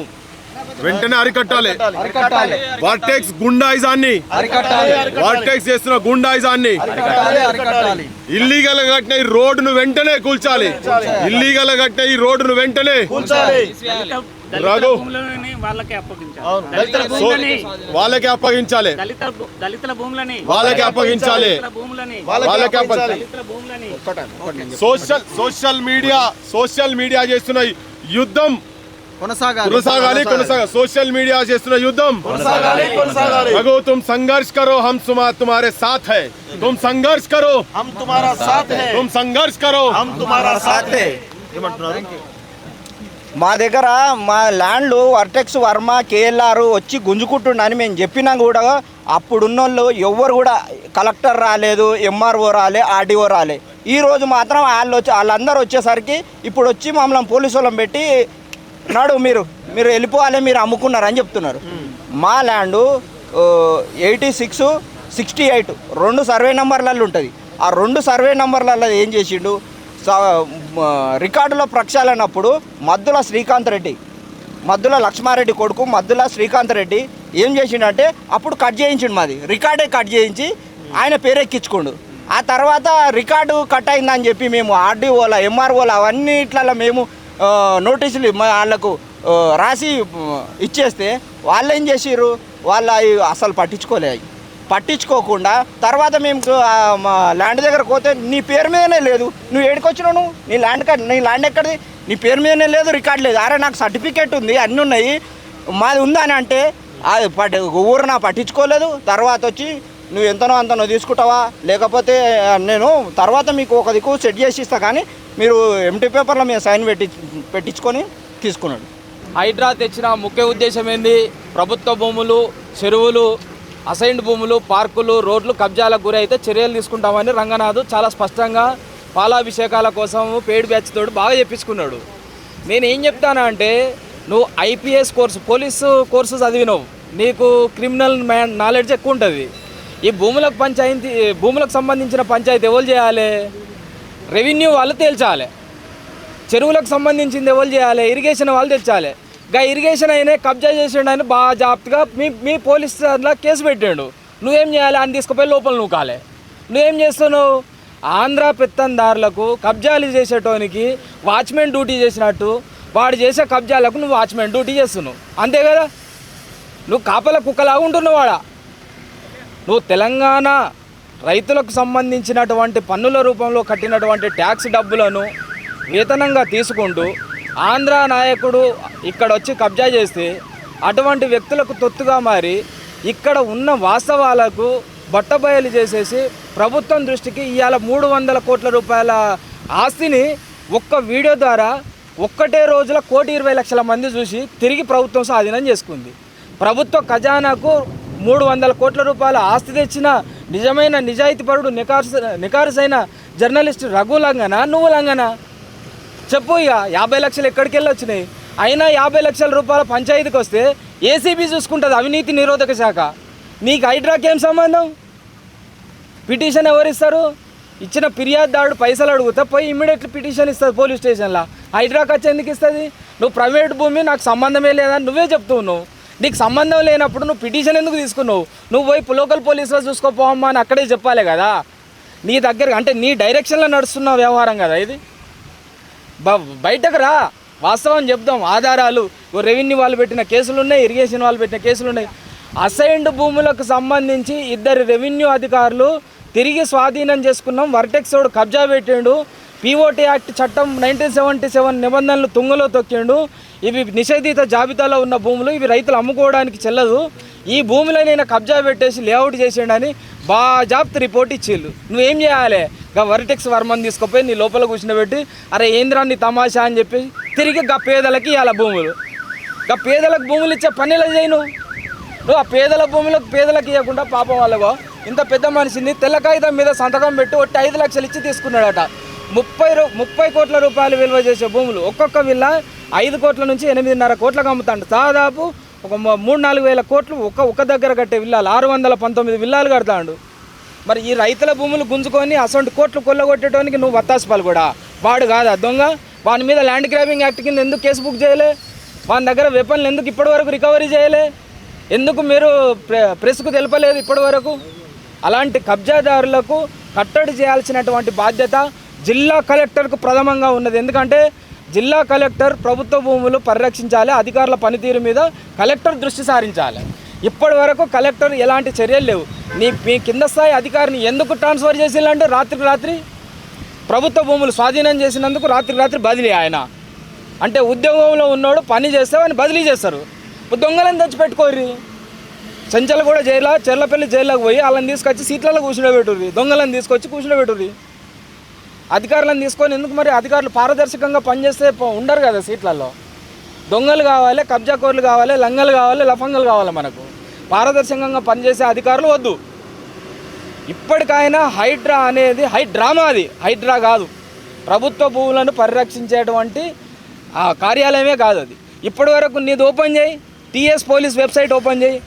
వెంటనే అరికట్టాలి. వర్టెక్స్ గుండాయిజాన్ని, వర్టెక్స్ చేస్తున్న గుండాయిజాన్ని, ఇల్లీగల్ కట్టిన ఈ రోడ్డును వెంటనే కూల్చాలి. ఇల్లీగల్ కట్టిన ఈ రోడ్డును వెంటనే వాళ్ళకే అప్పగించాలి. సోషల్ మీడియా చేస్తున్న యుద్ధం కొనసాగాలి. सोशल मीडिया చేస్తున్న యుద్ధం अगो तुम संघर्ष करो हम तुम्हारे साथ है. तुम संघर्ष करो हम तुम्हारा साथ है. तुम संघर्ष करो हम तुम्हारा साथ है. మా దగ్గర మా ల్యాండ్లు వర్టెక్స్ వర్మ కేఎల్ఆర్ వచ్చి గుంజుకుంటుండని మేము చెప్పినా కూడా అప్పుడున్న వాళ్ళు ఎవ్వరు కూడా కలెక్టర్ రాలేదు, ఎంఆర్ఓ రాలే, ఆర్డీఓ రాలే. ఈరోజు మాత్రం వాళ్ళందరూ వచ్చేసరికి ఇప్పుడు వచ్చి మమ్మల్ని పోలీసు వాళ్ళని పెట్టి నాడు మీరు వెళ్ళిపోవాలి, మీరు అమ్ముకున్నారని చెప్తున్నారు. మా ల్యాండు 86, 68 2 సర్వే నెంబర్లలో ఉంటుంది. ఆ 2 సర్వే నెంబర్లలో ఏం చేసిండు, రికార్డులో ప్రక్షాళనప్పుడు మద్దుల శ్రీకాంత్ రెడ్డి, మద్దుల లక్ష్మారెడ్డి కొడుకు మద్దుల శ్రీకాంత్ రెడ్డి ఏం చేసిండంటే అప్పుడు కట్ చేయించిండు, మాది రికార్డే కట్ చేయించి ఆయన పేరెక్కించుకోండు. ఆ తర్వాత రికార్డు కట్ అయిందని చెప్పి మేము ఆర్డీఓల ఎంఆర్ఓల అవన్నిట్లలో మేము నోటీసులు వాళ్ళకు రాసి ఇచ్చేస్తే వాళ్ళు ఏం చేసిర్రు, వాళ్ళు అసలు పట్టించుకోకుండా తర్వాత మేము మా ల్యాండ్ దగ్గరకు పోతే నీ పేరు మీదనే లేదు, నువ్వు ఏడుకొచ్చినావు, నువ్వు నీ ల్యాండ్ ఎక్కడిది, నీ పేరు మీదనే లేదు, రికార్డు లేదు. అరే నాకు సర్టిఫికేట్ ఉంది, అన్నీ ఉన్నాయి, మాది ఉందా అని అంటే ఊరు నా పట్టించుకోలేదు. తర్వాత వచ్చి నువ్వు ఎంతనో అంతనో తీసుకుంటావా, లేకపోతే నేను తర్వాత మీకు ఒక దిక్కు సెట్ చేసి ఇస్తా, కానీ మీరు ఎంటీ పేపర్లో మేము సైన్ పెట్టించుకొని తీసుకున్నాడు. హైడ్రా తెచ్చిన ముఖ్య ఉద్దేశం ఏంది, ప్రభుత్వ భూములు, చెరువులు, అసైన్డ్ భూములు, పార్కులు, రోడ్లు కబ్జాలకు గురి అయితే చర్యలు తీసుకుంటామని రంగనాథ్ చాలా స్పష్టంగా పాలాభిషేకాల కోసం పెయిడ్ బ్యాచ్ తోడు బాగా చెప్పించుకున్నాడు. నేను ఏం చెప్తానా అంటే, నువ్వు ఐపీఎస్ పోలీసు కోర్సు చదివినావు, నీకు క్రిమినల్ నాలెడ్జ్ ఎక్కువ ఉంటుంది. ఈ భూములకు సంబంధించిన పంచాయతీ ఎవరు చేయాలి, రెవెన్యూ వాళ్ళు తేల్చాలి. చెరువులకు సంబంధించింది ఎవరు చేయాలి, ఇరిగేషన్ వాళ్ళు తెచ్చాలి. గా ఇరిగేషన్ అయినా కబ్జా చేసిండు అని బాగా జాగ్రత్తగా మీ పోలీస్ దాంట్లో కేసు పెట్టాడు. నువ్వేం చేయాలి, అని తీసుకుపోయి లోపల నూకాలి. నువ్వేం చేస్తున్నావు, ఆంధ్ర పెత్తందారులకు కబ్జాలు చేసేటోనికి వాచ్మెన్ డ్యూటీ చేసినట్టు వాడు చేసే కబ్జాలకు నువ్వు వాచ్మెన్ డ్యూటీ చేస్తున్నావు, అంతే కదా. నువ్వు కాపల కుక్కలాగా ఉంటున్నావు వాడ. నువ్వు తెలంగాణ రైతులకు సంబంధించినటువంటి పన్నుల రూపంలో కట్టినటువంటి ట్యాక్స్ డబ్బులను వేతనంగా తీసుకుంటూ ఆంధ్ర నాయకుడు ఇక్కడ వచ్చి కబ్జా చేస్తే అటువంటి వ్యక్తులకు తొత్తుగా మారి ఇక్కడ ఉన్న వాస్తవాలకు బట్టబయలు చేసేసి ప్రభుత్వం దృష్టికి ఇవాళ 300 కోట్ల రూపాయల ఆస్తిని ఒక్క వీడియో ద్వారా ఒక్కటే రోజుల 1,20,00,000 మంది చూసి తిరిగి ప్రభుత్వం స్వాధీనం చేసుకుంది. ప్రభుత్వ ఖజానాకు 300 కోట్ల రూపాయల ఆస్తి తెచ్చిన నిజమైన నిజాయితీపరుడు నికారుసైన జర్నలిస్ట్ రఘు లంగనా, నువ్వు లంగనా చెప్పు. ఇక 50 లక్షలు ఎక్కడికి వెళ్ళి వచ్చినాయి, అయినా 50 లక్షల రూపాయల పంచాయతీకి వస్తే ఏసీబీ చూసుకుంటుంది, అవినీతి నిరోధక శాఖ. నీకు హైడ్రాకి ఏం సంబంధం? పిటిషన్ ఎవరిస్తారు? ఇచ్చిన ఫిర్యాదుదారుడు పైసలు అడుగుతా పోయి ఇమ్మీడియట్లీ పిటిషన్ ఇస్తుంది పోలీస్ స్టేషన్లో. హైడ్రాకి వచ్చి ఎందుకు ఇస్తుంది? నువ్వు ప్రైవేట్ భూమి, నాకు సంబంధమే లేదని నువ్వే చెప్తావు. నీకు సంబంధం లేనప్పుడు నువ్వు పిటిషన్ ఎందుకు తీసుకున్నావు? నువ్వు పోయి లోకల్ పోలీసులో చూసుకోపోవమ్మా అని అక్కడే చెప్పాలి కదా. నీ దగ్గర అంటే నీ డైరెక్షన్లో నడుస్తున్న వ్యవహారం కదా ఇది. బయటకు రా, వాస్తవం చెప్దాం. ఆధారాలు, రెవెన్యూ వాళ్ళు పెట్టిన కేసులు ఉన్నాయి, ఇరిగేషన్ వాళ్ళు పెట్టిన కేసులు ఉన్నాయి. అసైన్డ్ భూములకు సంబంధించి 2 రెవెన్యూ అధికారులు తిరిగి స్వాధీనం చేసుకున్నాం, వర్టెక్స్ వాడు కబ్జా పెట్టాడు, పీఓటీ యాక్ట్ చట్టం 1977 నిబంధనలు తుంగలో తొక్కిండు. ఇవి నిషేధిత జాబితాలో ఉన్న భూములు, ఇవి రైతులు అమ్ముకోవడానికి చెల్లదు. ఈ భూమిలో నేను కబ్జా పెట్టేసి లేఅవుట్ చేసిండని బాజాబ్త్ రిపోర్ట్ ఇచ్చిళ్ళు. నువ్వేం చేయాలి? వర్టెక్స్ వర్మని తీసుకుపోయి నీ లోపల కూర్చుని అరే ఏంద్రాన్ని తమాషా అని చెప్పి తిరిగి పేదలకి ఇవ్వాలి భూములు. పేదలకు భూములు ఇచ్చే పనిలో చేయను. నువ్వు ఆ పేదల భూములకు పేదలకు ఇవ్వకుండా పాపం వాళ్ళగో ఇంత పెద్ద మనిషిని తెల్ల కాగితం మీద సంతకం పెట్టి 5 లక్షలు ఇచ్చి తీసుకున్నాడట. 30 కోట్ల రూపాయలు విలువ చేసే భూములు ఒక్కొక్క విల్ల 5 కోట్ల నుంచి 8.5 కోట్లకు అమ్ముతాడు. దాదాపు ఒక 3-4 వేల కోట్లు ఒక దగ్గర కట్టే విల్లాలు 619 విల్లాలు కడతాడు. మరి ఈ రైతుల భూములు గుంజుకొని అసొంటి కోట్లు కొల్లగొట్టడానికి నువ్వు వత్తాసుపాలు కూడా వాడు కాదా దొంగ? వాని మీద ల్యాండ్ గ్రాబింగ్ యాక్ట్ కింద ఎందుకు కేసు బుక్ చేయలే? వాని దగ్గర వెపన్లు ఎందుకు ఇప్పటివరకు రికవరీ చేయలే? ఎందుకు మీరు ప్రెస్కు తెలపలేదు ఇప్పటివరకు? అలాంటి కబ్జాదారులకు కట్టడి చేయాల్సినటువంటి బాధ్యత జిల్లా కలెక్టర్కు ప్రథమంగా ఉన్నది. ఎందుకంటే జిల్లా కలెక్టర్ ప్రభుత్వ భూములు పరిరక్షించాలి, అధికారుల పనితీరు మీద కలెక్టర్ దృష్టి సారించాలి. ఇప్పటి వరకు కలెక్టర్ ఎలాంటి చర్యలు లేవు. మీ కింద స్థాయి అధికారిని ఎందుకు ట్రాన్స్ఫర్ చేసిందంటే రాత్రికి రాత్రి ప్రభుత్వ భూములు స్వాధీనం చేసినందుకు రాత్రికి రాత్రి బదిలీ. ఆయన అంటే ఉద్యోగంలో ఉన్నోడు పని చేస్తే వాడిని బదిలీ చేస్తారు. దొంగలను తెచ్చిపెట్టుకోర్రి. చెంచలు కూడా జైల్లో చెర్లపల్లి జైల్లోకి పోయి వాళ్ళని తీసుకొచ్చి సీట్లలో కూర్చుండబెట్టుర్రి. దొంగలను తీసుకొచ్చి కూర్చుండబెట్టుర్రి. అధికారులను తీసుకొని ఎందుకు? మరి అధికారులు పారదర్శకంగా పనిచేస్తే ఉండరు కదా సీట్లలో. దొంగలు కావాలి, కబ్జాకోర్లు కావాలి, లంగలు కావాలి, లఫంగలు కావాలి. మనకు పారదర్శకంగా పనిచేసే అధికారులు వద్దు. ఇప్పటికైనా హైడ్రా అనేది డ్రామా, అది హైడ్రా కాదు. ప్రభుత్వ భూములను పరిరక్షించేటువంటి కార్యాలయమే కాదు అది. ఇప్పటి వరకు నీది ఓపెన్ చేయి, టీఎస్ పోలీస్ వెబ్సైట్ ఓపెన్ చేయి,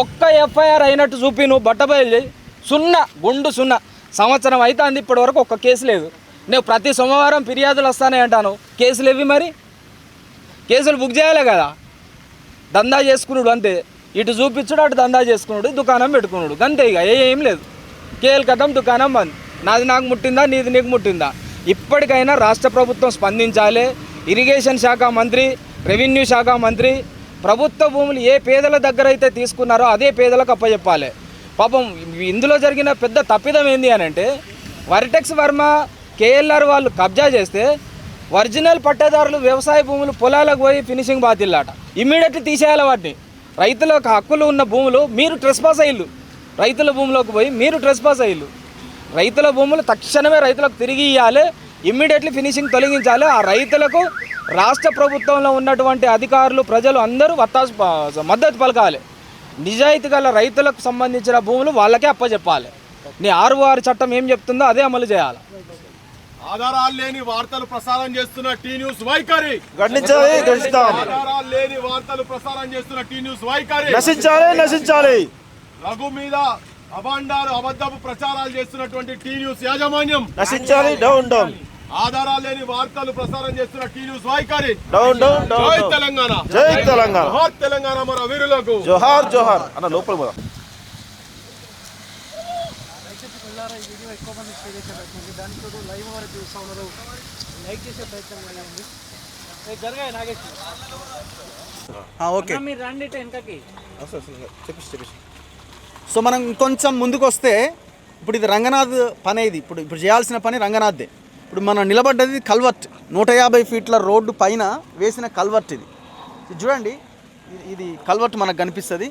ఒక్క ఎఫ్ఐఆర్ అయినట్టు చూపి నువ్వు బట్టబయలు చేయి. 0 సంవత్సరం అయితే అంది ఇప్పటి వరకు ఒక్క కేసు లేదు. నేను ప్రతి సోమవారం ఫిర్యాదులు వస్తానే అంటాను, కేసులు ఇవి. మరి కేసులు బుక్ చేయాలి కదా. దందా చేసుకున్నాడు అంతే. ఇటు చూపించుడు, అటు దందా చేసుకున్నాడు, దుకాణం పెట్టుకున్నాడు అంతే. ఇక ఏం లేదు. కేల్ కథం, దుకాణం బంద్. నాది నాకు ముట్టిందా, నీది నీకు ముట్టిందా? ఇప్పటికైనా రాష్ట్ర ప్రభుత్వం స్పందించాలి. ఇరిగేషన్ శాఖ మంత్రి, రెవెన్యూ శాఖ మంత్రి ప్రభుత్వ భూములు ఏ పేదల దగ్గర అయితే తీసుకున్నారో అదే పేదలకు అప్పచెప్పాలి. పాపం ఇందులో జరిగిన పెద్ద తప్పిదం ఏంది అని అంటే వర్టెక్స్ వర్మ, కేఎల్ఆర్ వాళ్ళు కబ్జా చేస్తే ఒరిజినల్ పట్టేదారులు వ్యవసాయ భూములు పొలాలకు పోయి ఫినిషింగ్ బాతిల్లాట. ఇమ్మీడియట్లీ తీసేయాలి వాటిని. రైతులకు హక్కులు ఉన్న భూములు మీరు ట్రెస్పాస్ అయ్యిల్లు. రైతుల భూములోకి పోయి మీరు ట్రెస్పాస్ అయ్యిల్లు. రైతుల భూములు తక్షణమే రైతులకు తిరిగి ఇవ్వాలి. ఇమ్మీడియట్లీ ఫినిషింగ్ తొలగించాలి. ఆ రైతులకు రాష్ట్ర ప్రభుత్వంలో ఉన్నటువంటి అధికారులు, ప్రజలు అందరూ మద్దతు పలకాలి. నిజాయితీ గల రైతులకు సంబంధించిన భూములు వాళ్ళకే అప్పచెప్పాలి. నీ 6 చట్టం ఏం చెప్తుందో అదే అమలు చేయాలి. ఆధారాలు లేని వార్తలు ప్రసారం చేస్తున్న టీ న్యూస్ వైఖరి ఆధారాలు లేని వార్తలు ప్రసారం చేస్తున్న టీ న్యూస్ వైఖరి నశించాలి. రఘు మీద అబద్ధపు ప్రచారాలు చేస్తున్నటువంటి టీ న్యూస్ యాజమాన్యం నశించాలి. డౌన్ ఆధారాలు లేని వార్తలు ప్రసారం చేస్తున్న టీ న్యూస్ వైఖరి డౌన్ జై తెలంగాణ, జోహార్ తెలంగాణ మన వీరులకు జోహార్ అన్న లోపల పోదాం. ఓకే, సో మనం ఇంకొంచెం ముందుకు వస్తే ఇప్పుడు ఇది రంగనాథ్ పని. ఇది ఇప్పుడు చేయాల్సిన పని రంగనాథ్దే. ఇప్పుడు మనం నిలబడ్డది కల్వర్ట్, 150 ఫీట్ల రోడ్డు పైన వేసిన కల్వర్ట్. ఇది చూడండి, ఇది కల్వర్ట్ మనకు కనిపిస్తుంది.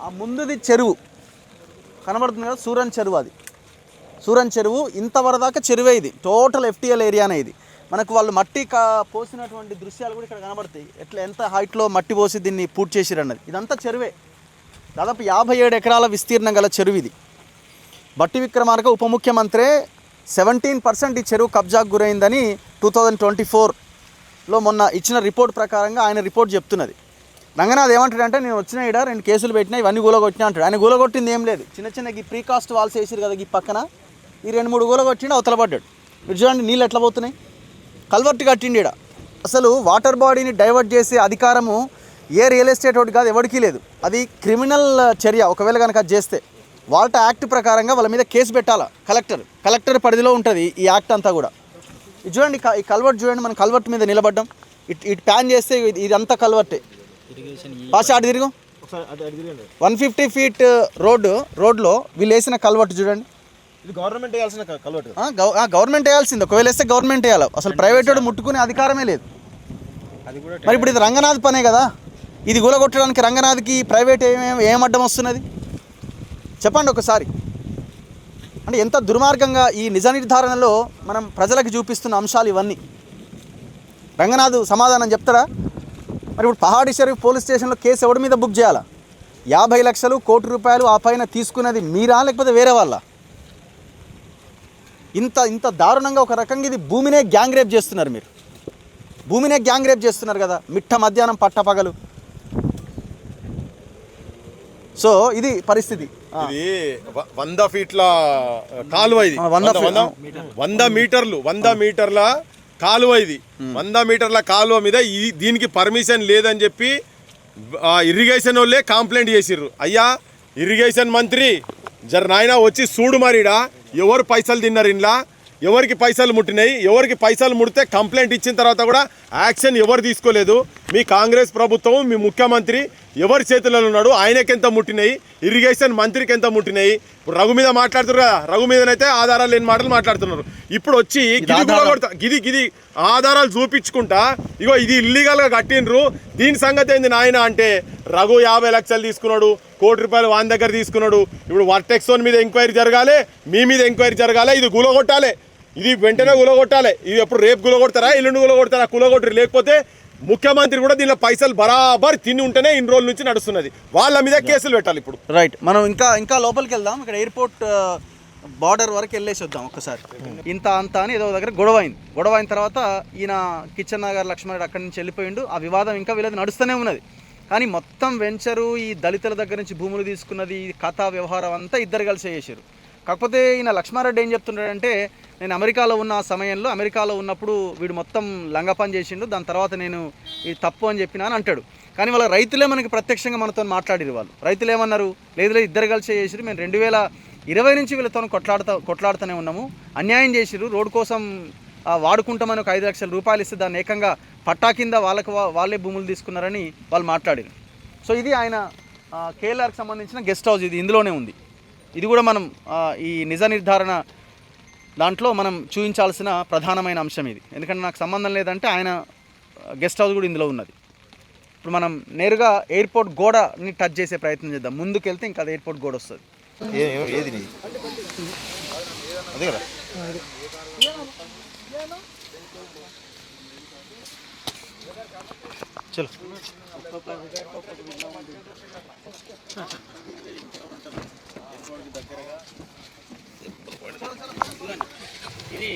ఆ ముందుది చెరువు కనబడుతుంది కదా, సూరన్ చెరువు. అది సూరన్ చెరువు. ఇంతవరదాకా చెరువే. ఇది టోటల్ FTL ఏరియానే. ఇది మనకు వాళ్ళు మట్టి పోసినటువంటి దృశ్యాలు కూడా ఇక్కడ కనబడతాయి. ఎంత హైట్లో మట్టి పోసి దీన్ని పూర్తి చేసిరన్నది. ఇదంతా చెరువే. దాదాపు 57 ఎకరాల విస్తీర్ణం గల చెరువు ఇది. బట్టి విక్రమార్క ఉప ముఖ్యమంత్రి 17% ఈ చెరువు కబ్జాకు గురైందని 2024లో మొన్న ఇచ్చిన రిపోర్ట్ ప్రకారంగా ఆయన రిపోర్ట్ చెప్తున్నది. రంగనాథ్ ఏమంటాడంటే, నేను వచ్చిన ఈడ 2 కేసులు పెట్టినా, ఇవన్నీ గూలగొట్టినా అంటాడు. ఆయన గూలగొట్టింది ఏం లేదు. చిన్న ఈ ప్రీకాస్ట్ వాల్స్ వేసారు కదా ఈ పక్కన, ఈ 2-3 గూలగొట్టిండు, అవతల పడ్డాడు. మీరు చూడండి నీళ్ళు ఎట్లా పోతున్నాయి. కల్వర్ట్ కట్టిండి ఈడ. అసలు వాటర్ బాడీని డైవర్ట్ చేసే అధికారము ఏ రియల్ ఎస్టేట్ ఒకటి కాదు, ఎవరికీ లేదు. అది క్రిమినల్ చర్య. ఒకవేళ కనుక అది చేస్తే వాల్టా యాక్ట్ ప్రకారంగా వాళ్ళ మీద కేసు పెట్టాలా కలెక్టర్ పరిధిలో ఉంటుంది ఈ యాక్ట్ అంతా కూడా. ఇది చూడండి, ఈ కల్వర్ట్ చూడండి. మనం కల్వర్ట్ మీద నిలబడ్డాం. ఇటు ప్యాన్ చేస్తే ఇదంతా కల్వర్టే. పాస్ అటు తిరుగు. 150 ఫీట్ రోడ్లో వీళ్ళు వేసిన కల్వర్ట్ చూడండి. ఇది గవర్నమెంట్ వేయాల్సిన కలవటు. గవర్నమెంట్ వేయాల్సింది, ఒకవేళ వేస్తే గవర్నమెంట్ వేయాలి. అసలు ప్రైవేట్ వాడు ముట్టుకునే అధికారమే లేదు. మరి ఇప్పుడు ఇది రంగనాథ్ పనే కదా, ఇది కూలగొట్టడానికి రంగనాథ్కి ప్రైవేట్ ఏం అడ్డం వస్తున్నది చెప్పండి ఒకసారి. అంటే ఎంత దుర్మార్గంగా ఈ నిజ నిర్ధారణలో మనం ప్రజలకు చూపిస్తున్న అంశాలు ఇవన్నీ. రంగనాథ్ సమాధానం చెప్తాడా? మరి ఇప్పుడు పహాడి షరీఫ్ పోలీస్ స్టేషన్లో కేసు ఎవరి మీద బుక్ చేయాలా? 50 లక్షలు, ₹1 కోటి ఆ పైన తీసుకున్నది మీరా లేకపోతే వేరే వాళ్ళ? ఇంత దారుణంగా ఒక రకంగా ఇది భూమినే గ్యాంగ్ రేప్ చేస్తున్నారు. మీరు భూమినే గ్యాంగ్ రేప్ చేస్తున్నారు కదా, మిట్ట మధ్యాహ్నం పట్టపగలు. సో ఇది పరిస్థితి. ఇది 100 ఫీట్ల కాలువ, ఇది 100 మీటర్ల కాలువ. ఇది 100 మీటర్ల కాలువ మీద దీనికి పర్మిషన్ లేదని చెప్పి ఇరిగేషన్ వాళ్ళే కంప్లైంట్ చేసిర్రు. అయ్యా ఇరిగేషన్ మంత్రి జర నాయన వచ్చి చూడు, మరిడా ఎవరు పైసలు తిన్నారు, ఇంట్లో ఎవరికి పైసలు ముట్టినాయి, ఎవరికి పైసలు ముడితే కంప్లైంట్ ఇచ్చిన తర్వాత కూడా యాక్షన్ ఎవరు తీసుకోలేదు. మీ కాంగ్రెస్ ప్రభుత్వం, మీ ముఖ్యమంత్రి ఎవరి చేతుల్లో ఉన్నాడు, ఆయనకెంత ముట్టినాయి, ఇరిగేషన్ మంత్రికి ఎంత ముట్టినాయి. ఇప్పుడు రఘు మీద మాట్లాడుతున్నారు కదా, రఘు మీదనైతే ఆధారాలు లేని మాటలు మాట్లాడుతున్నారు. ఇప్పుడు వచ్చి గిది ఆధారాలు చూపించుకుంటా ఇగో ఇది ఇల్లీగల్గా కట్టినరు, దీని సంగతి ఏంది నాయన అంటే రఘు 50 లక్షలు తీసుకున్నాడు, ₹1 కోటి వాని దగ్గర తీసుకున్నాడు. ఇప్పుడు వర్టెక్సోన్ మీద ఎంక్వైరీ జరగాలి, మీ మీద ఎంక్వైరీ జరగాలి, ఇది గులగొట్టాలి, ఇది వెంటనే గులగొట్టాలి. ఇది ఎప్పుడు రేపు గులగొడతారా, ఎల్లుండి గులగొడతారా? కులగొట్టరు, లేకపోతే ముఖ్యమంత్రి కూడా దీనిలో పైసలు బరాబర్ తిని ఉంటేనే ఇన్ని రోజుల నుంచి నడుస్తున్నది, వాళ్ళ మీద కేసులు పెట్టాలి ఇప్పుడు. రైట్, మనం ఇంకా లోపలికి వెళ్దాం. ఇక్కడ ఎయిర్పోర్ట్ బార్డర్ వరకు వెళ్ళేసి వద్దాం ఒక్కసారి. ఇంత అంత అని ఏదో దగ్గర గొడవ అయిన తర్వాత ఈయన కిచెన్ నగర్ లక్ష్మణుడు అక్కడి నుంచి వెళ్ళిపోయిండు. ఆ వివాదం ఇంకా వీళ్ళది నడుస్తూనే ఉన్నది. కానీ మొత్తం వెంచరు ఈ దళితుల దగ్గర నుంచి భూములు తీసుకున్నది, కథ వ్యవహారం అంతా ఇద్దరు కలిసి చేసారు. కాకపోతే ఈయన లక్ష్మారెడ్డి ఏం చెప్తున్నాడంటే, నేను అమెరికాలో ఉన్న సమయంలో, అమెరికాలో ఉన్నప్పుడు వీడు మొత్తం లంగపని చేసిండు, దాని తర్వాత నేను ఇది తప్పు అని చెప్పినా అని అంటాడు. కానీ వాళ్ళ రైతులే మనకి ప్రత్యక్షంగా మనతో మాట్లాడిరు. వాళ్ళు రైతులు ఏమన్నారు, లేదు ఇద్దరు కలిసి చేసిరు, మేము 2020 నుంచి వీళ్ళతో కొట్లాడుతూనే ఉన్నాము, అన్యాయం చేసిరు, రోడ్డు కోసం వాడుకుంటామని ఒక 5 లక్షల రూపాయలు ఇస్తే దాన్ని ఏకంగా పట్టా కింద వాళ్ళే భూములు తీసుకున్నారని వాళ్ళు మాట్లాడారు. సో ఇది ఆయన కేఎల్ఆర్కి సంబంధించిన గెస్ట్ హౌస్, ఇది ఇందులోనే ఉంది. ఇది కూడా మనం ఈ నిజ నిర్ధారణ దాంట్లో మనం చూపించాల్సిన ప్రధానమైన అంశం ఇది. ఎందుకంటే నాకు సంబంధం లేదంటే ఆయన గెస్ట్ హౌస్ కూడా ఇందులో ఉన్నది. ఇప్పుడు మనం నేరుగా ఎయిర్పోర్ట్ గోడని టచ్ చేసే ప్రయత్నం చేద్దాం. ముందుకు వెళ్తే ఇంకా అది ఎయిర్పోర్ట్ గోడ వస్తుంది. ఏది అదే కదా, చలో ఇది